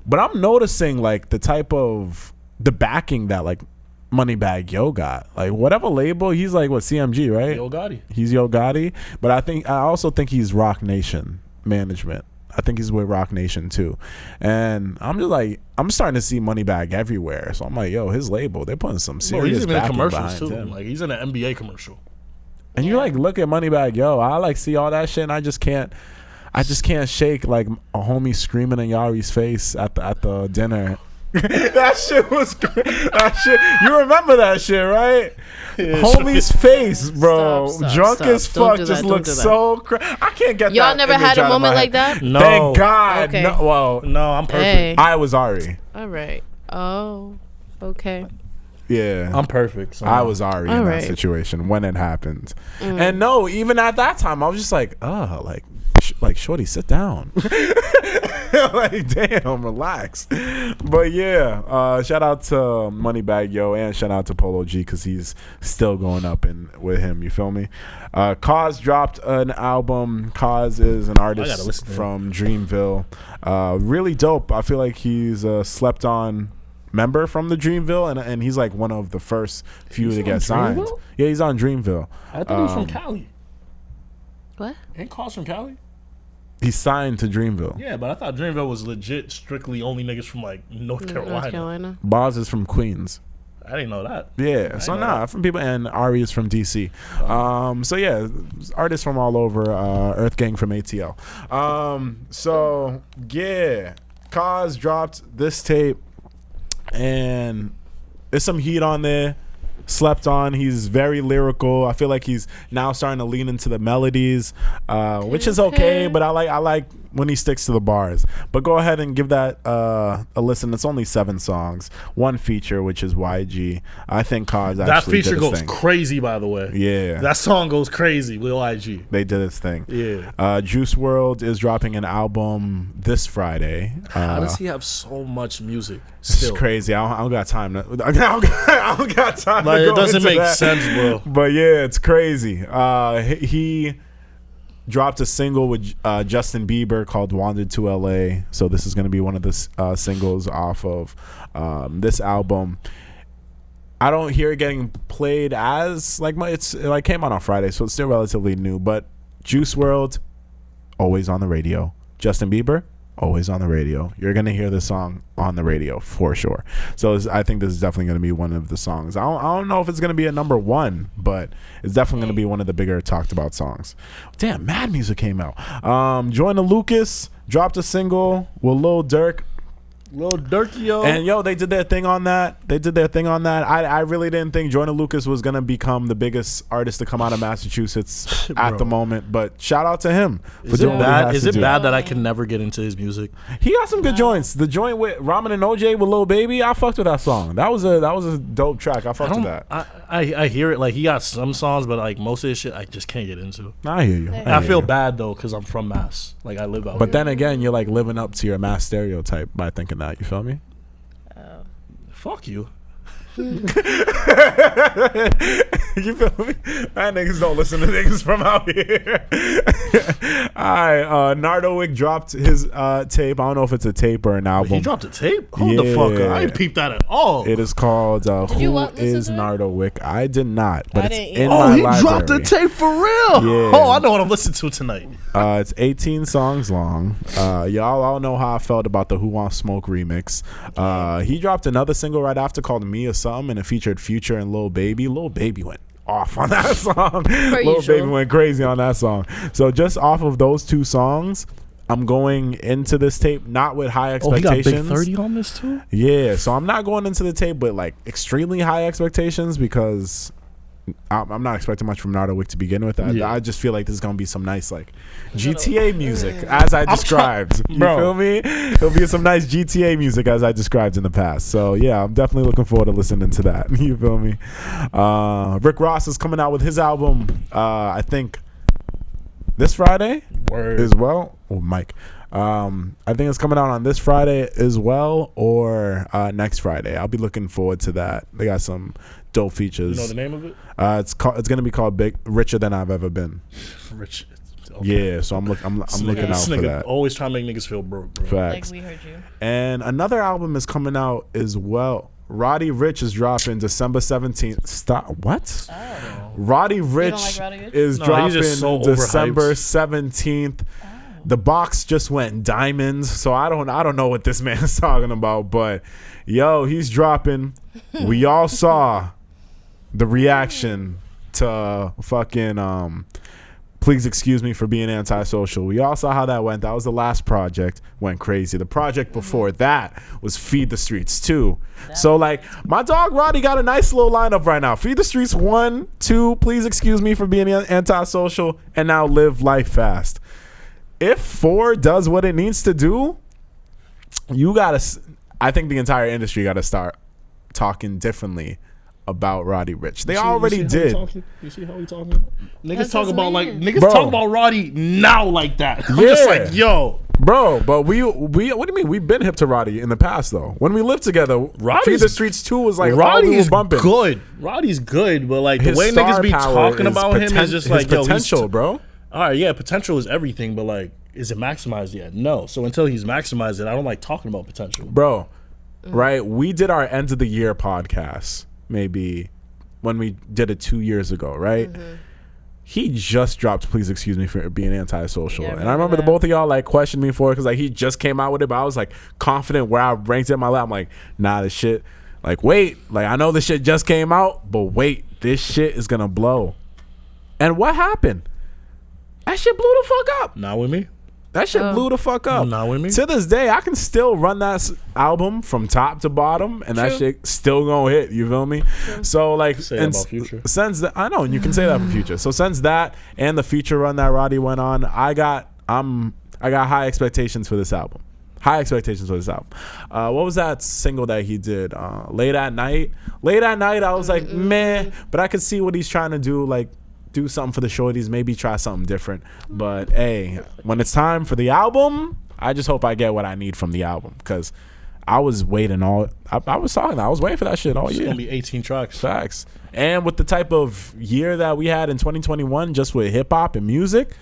But I'm noticing like the backing that like Moneybagg Yo got, like whatever label he's like, what CMG, right? Yo Gotti. He's Yo Gotti, but I also think he's Rock Nation management. I think he's with Rock Nation too, and I'm starting to see Moneybagg everywhere. So I'm like, yo, his label, they're putting some Bro, serious he's even in backing commercials behind too. him. Like he's in an NBA commercial. And you like look at Moneybagg Yo, I like see all that shit, and I just can't shake like a homie screaming in Yari's face at the dinner. That shit was great. That shit, you remember that shit, right? Yeah, Homie's face, bro, Stop, drunk stop. as Don't fuck, do just that, looks don't do that. so crazy. I can't get Y'all that. never image had a out of moment my like head. that? No. Thank God. Okay. No, well, No, I'm perfect. Hey. I was Ari. All right. Oh, okay. Yeah, I'm perfect. So I was Ari in All that right. situation when it happened. And no, even at that time, I was just like, oh, like Like, shorty, sit down. Like, damn, relax. But yeah, shout out to Moneybag Yo, and shout out to Polo G, because he's still going up with him. You feel me? Cause dropped an album. Cause is an artist from Dreamville. Really dope. I feel like he's a slept on member from the Dreamville, and he's like one of the first few to get signed. Yeah, he's on Dreamville. I thought he was from Cali. What? Ain't Cause from Cali? He's signed to Dreamville. Yeah, but I thought Dreamville was legit, strictly only niggas from like North Carolina. Boz is from Queens. I didn't know that. Yeah, so from people, and Ari is from DC. So yeah, artists from all over. Earth Gang from ATL. So yeah, Kaz dropped this tape, and there's some heat on there. Slept on. He's very lyrical. I feel like he's now starting to lean into the melodies, which is okay. But I like when he sticks to the bars. But go ahead and give that a listen. It's only 7 songs, 1 feature, which is YG. I think Cause actually that feature did his goes thing. Crazy, by the way. Yeah, that song goes crazy with YG. They did its thing. Yeah. Juice WRLD is dropping an album this Friday. How does he have so much music? It's crazy. I don't got time. I don't got time. Like, it doesn't make that. sense, bro. But yeah, it's crazy. He dropped a single with Justin Bieber called "Wandered to LA." So this is going to be one of the singles off of this album. I don't hear it getting played as like it's like came out on Friday, so it's still relatively new. But Juice WRLD, always on the radio. Justin Bieber, always on the radio. You're gonna hear this song on the radio for sure. So I think this is definitely gonna be one of the songs. I don't know if it's gonna be a number 1, but it's definitely gonna be one of the bigger talked about songs. Damn, Mad Music came out. Joyner Lucas dropped a single with Lil Durk. Lil Durky, yo. And yo, they did their thing on that. I really didn't think Joyner Lucas was gonna become the biggest artist to come out of Massachusetts at the moment. But shout out to him for doing what he has to do. Is it bad that I can never get into his music? He got some good joints. The joint with Ramen and OJ with Lil Baby, I fucked with that song. That was a dope track. I fucked with that. I hear it. Like, he got some songs, but like most of his shit I just can't get into. I hear you. I feel bad though, because I'm from Mass. Like, I live out But here. then again, you're like living up to your Mass stereotype by thinking that. You feel me? Fuck you. You feel me? That niggas don't listen to niggas from out here. Alright, Nardo Wick dropped his tape. I don't know if it's a tape or an album. He dropped a tape? Hold the fuck up. I didn't peep that at all. It is called Who is Nardo Wick? I did not, but it's in my library. He dropped a tape for real? Yeah. Oh, I know what I'm listening to tonight. It's 18 songs long. Y'all all know how I felt about the Who Wants Smoke remix. He dropped another single right after called Me or Something, and it featured Future and Lil Baby. Lil Baby went off on that song. Lil Baby went crazy on that song. So just off of those 2 songs, I'm going into this tape not with high expectations. Oh, he got Big 30 on this too? Yeah, so I'm not going into the tape with like extremely high expectations, because I'm not expecting much from Nardo Wick to begin with. I just feel like there's gonna be some nice like GTA music as I described. You feel me? There'll be some nice GTA music as I described in the past. So yeah, I'm definitely looking forward to listening to that. You feel me? Rick Ross is coming out with his album. I think this Friday as well. Oh, Mike. I think it's coming out on this Friday as well, or next Friday. I'll be looking forward to that. They got some dope features. You know the name of it? It's gonna be called Richer Than I've Ever Been. Rich. Okay. Yeah, so I'm looking out for that. Always trying to make niggas feel broke, bro. Facts. Like we heard you. And another album is coming out as well. Roddy Ricch is dropping December 17th. Stop. What? Oh. Roddy Ricch is dropping December 17th. The box just went diamonds, so I don't know what this man is talking about, but yo, he's dropping. We all saw the reaction to fucking Please Excuse Me for Being Antisocial. We all saw how that went. That was the last project. Went crazy. The project before that was Feed the Streets 2. So like my dog Roddy got a nice little lineup right now. Feed the Streets 1, 2, Please Excuse Me for Being Antisocial, and now Live Life Fast. If 4 does what it needs to do, I think the entire industry gotta start talking differently about Roddy Ricch. They You already see how he did. talking? You see how he talking? Niggas That's talk his about man. niggas talk about Roddy now like that. I'm just Yeah. like, yo, Bro, but we what do you mean? We've been hip to Roddy in the past though. When we lived together, Roddy's- Feed the Streets 2 was like Roddy's bumping. good. Roddy's good, but like the His way star niggas be power talking is about him is just like, his yo, potential, bro. All right, yeah, potential is everything, but like, is it maximized yet? No. So until he's maximized it, I don't like talking about potential. Bro, right? We did our end of the year podcast maybe when we did it 2 years ago, right? He just dropped Please Excuse Me for Being Antisocial. Yeah, And I remember that. both of y'all like questioned me for it because like he just came out with it, but I was like confident where I ranked it in my lap. I'm like, nah, this shit, like wait, like I know this shit just came out, but wait, this shit is gonna blow. And what happened? That shit blew the fuck up. Not with me. That shit blew the fuck up. Not with me. To this day, I can still run that album from top to bottom, and that True. shit still gonna hit. You feel me? So like, Say that about Future. since that, I know and you can say that for Future. So since that and the Future run that Roddy went on, I got high expectations for this album. High expectations for this album. What was that single that he did? Late at Night. Late at Night. I was like, meh, but I could see what he's trying to do. Like, do something for the shorties, maybe try something different. But hey, when it's time for the album, I just hope I get what I need from the album because I was waiting I was waiting for that shit all It's year. gonna be 18 tracks. Facts. And with the type of year that we had in 2021, just with hip hop and music,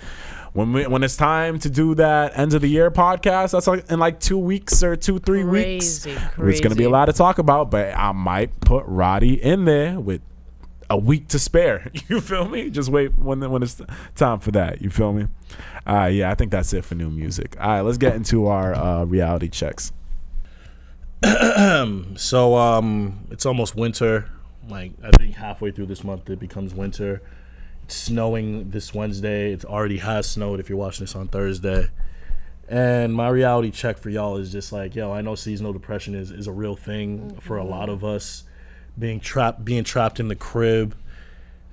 when it's time to do that end of the year podcast, that's like in like 2 weeks or 3 weeks. It's gonna be a lot to talk about, but I might put Roddy in there with a week to spare. You feel me? Just wait when it's time for that. You feel me? Yeah, I think that's it for new music. All right, let's get into our reality checks. So it's almost winter. Like I think halfway through this month it becomes winter. It's snowing this Wednesday. It already has snowed if you're watching this on Thursday. And my reality check for y'all is just like, yo, I know seasonal depression is a real thing for a lot of us. Being trapped in the crib,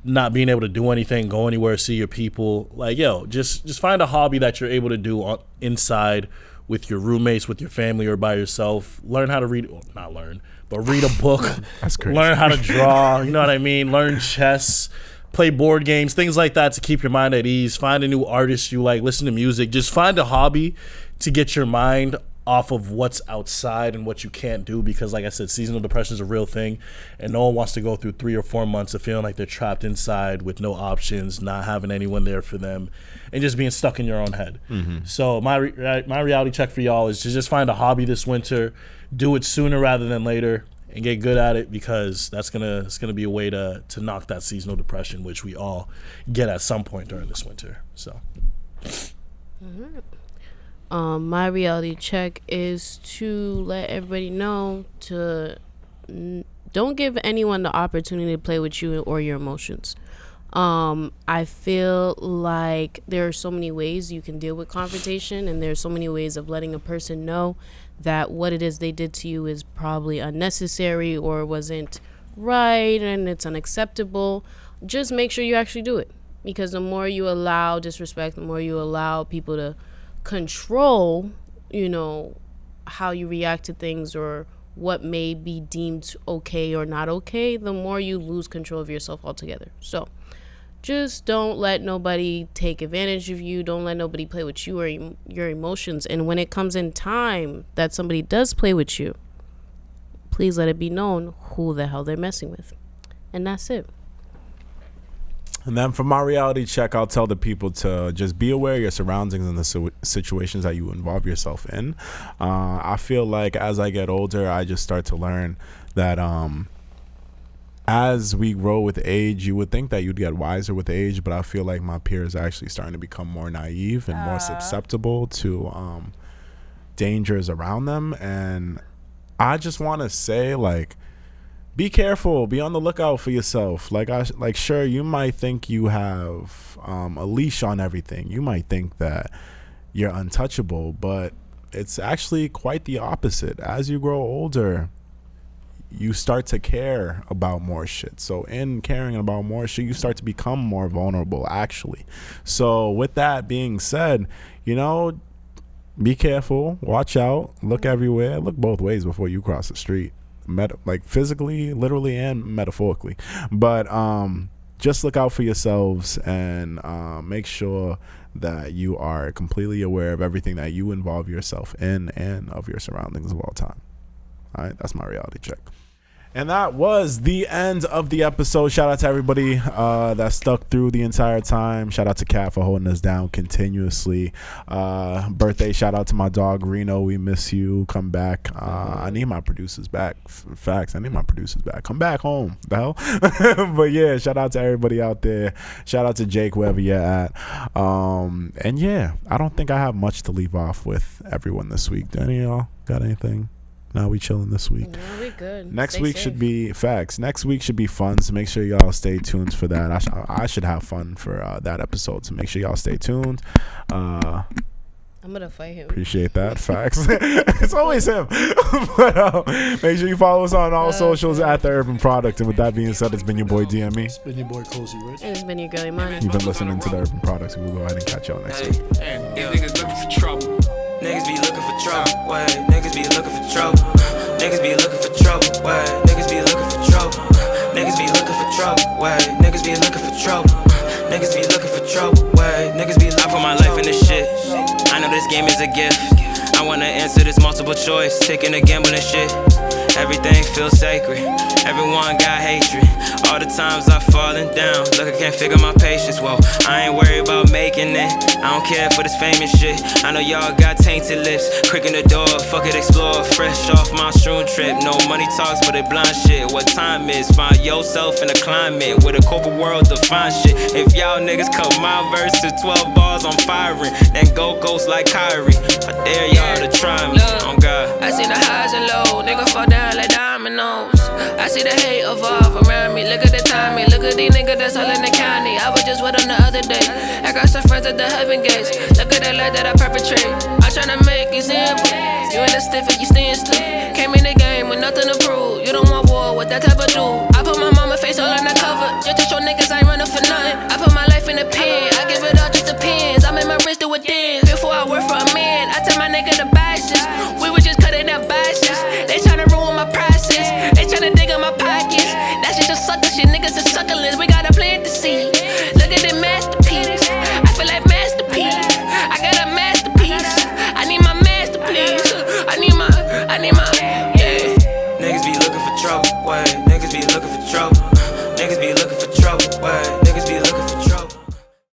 not being able to do anything, go anywhere, see your people. Like, yo, just find a hobby that you're able to do inside with your roommates, with your family, or by yourself. Learn how to read, well, not learn, but read a book. That's crazy. Learn how to draw, you know what I mean? Learn chess, play board games, things like that to keep your mind at ease. Find a new artist you like, listen to music. Just find a hobby to get your mind off of what's outside and what you can't do, because like I said, seasonal depression is a real thing and no one wants to go through 3 or 4 months of feeling like they're trapped inside with no options, not having anyone there for them, and just being stuck in your own head. So my reality check for y'all is to just find a hobby this winter, do it sooner rather than later, and get good at it, because it's gonna be a way to knock that seasonal depression, which we all get at some point during this winter. So My reality check is to let everybody know to don't give anyone the opportunity to play with you or your emotions. I feel like there are so many ways you can deal with confrontation, and there's so many ways of letting a person know that what it is they did to you is probably unnecessary or wasn't right and it's unacceptable. Just make sure you actually do it, because the more you allow disrespect, the more you allow people to control, how you react to things or what may be deemed okay or not okay, the more you lose control of yourself altogether. So just don't let nobody take advantage of you. Don't let nobody play with you or your emotions. And when it comes in time that somebody does play with you, please let it be known who the hell they're messing with. And that's it. And then for my reality check, I'll tell the people to just be aware of your surroundings and the situations that you involve yourself in. I feel like as I get older, I just start to learn that as we grow with age, you would think that you'd get wiser with age, but I feel like my peers are actually starting to become more naive and more susceptible to dangers around them. And I just want to say, like, be careful. Be on the lookout for yourself. Sure, you might think you have a leash on everything. You might think that you're untouchable, but it's actually quite the opposite. As you grow older, you start to care about more shit. So in caring about more shit, you start to become more vulnerable, actually. So with that being said, be careful, watch out, look everywhere, look both ways before you cross the street. like physically, literally, and metaphorically. But just look out for yourselves and make sure that you are completely aware of everything that you involve yourself in and of your surroundings of all time. All right, that's my reality check. And that was the end of the episode. Shout out to everybody that stuck through the entire time. Shout out to Kat for holding us down continuously. Birthday shout out to my dog Reno. We miss you. Come back. I need my producers back. Facts. I need my producers back. Come back home. The hell? But yeah, shout out to everybody out there. Shout out to Jake, wherever you're at. And yeah, I don't think I have much to leave off with everyone this week. Do any of y'all got anything? Now we chilling this week. No, we good. Next Stay week safe. should be facts. Next week should be fun, so make sure y'all stay tuned for that. I should have fun for that episode, so make sure y'all stay tuned. I'm gonna fight him. Appreciate that. Facts. It's always him. But make sure you follow us on all socials at The Urban Product. And with that being said, it's been your boy DME. It's been your boy Cozy Rich. And it's been your girly money. You've been listening to The Urban Product. We'll go ahead and catch y'all next week. Niggas looking for trouble. Niggas be looking for trouble. Why? Niggas be looking for trouble. Niggas be looking for trouble. Why? Niggas be looking for trouble. Niggas be looking for trouble. Why? Niggas be looking for trouble. Niggas be looking for trouble. Why? Niggas be looking for trouble. I put my life in this shit. I know this game is a gift. I wanna answer this multiple choice. Taking a gamble and shit. Everything feels sacred. Everyone got hatred. All the times I've fallen down. Look, I can't figure my patience. Well, I ain't worried about making it. I don't care for this famous shit. I know y'all got tainted lips. Cricking the door, fuck it, explore. Fresh off my shroom trip. No money talks, but it blind shit. What time is? Find yourself in a climate with a corporate world define shit. If y'all niggas cut my verse to 12 bars, I'm firing. Then go ghost like Kyrie. I dare y'all to try me. Oh God. I see the highs and lows, nigga fall down like dominoes. I see the hate evolve around me. Look at the timing, look at these niggas that's all in the county. I was just with them the other day. I got some friends at the heaven gates. Look at the life that I perpetrate. I'm tryna make it simple. You in the stiff and you stand still. Came in the game with nothing to prove. You don't want war with that type of dude. I put my mama face all on the cover. Just to show niggas I ain't running for nothing. I put my life in the pen. I give it all just depends. I make my wrist do a dance. Before I work for a man, I tell my nigga to buy shit. We was just cutting up biases. They tryna ruin my process. They tryna dig in my pockets. That's just sucker shit. Niggas is sucklers. We gotta plant the seed. Look at the masterpiece. I feel like masterpiece. I got a masterpiece. I need my masterpiece. I need my, yeah. Niggas be looking for trouble. Why?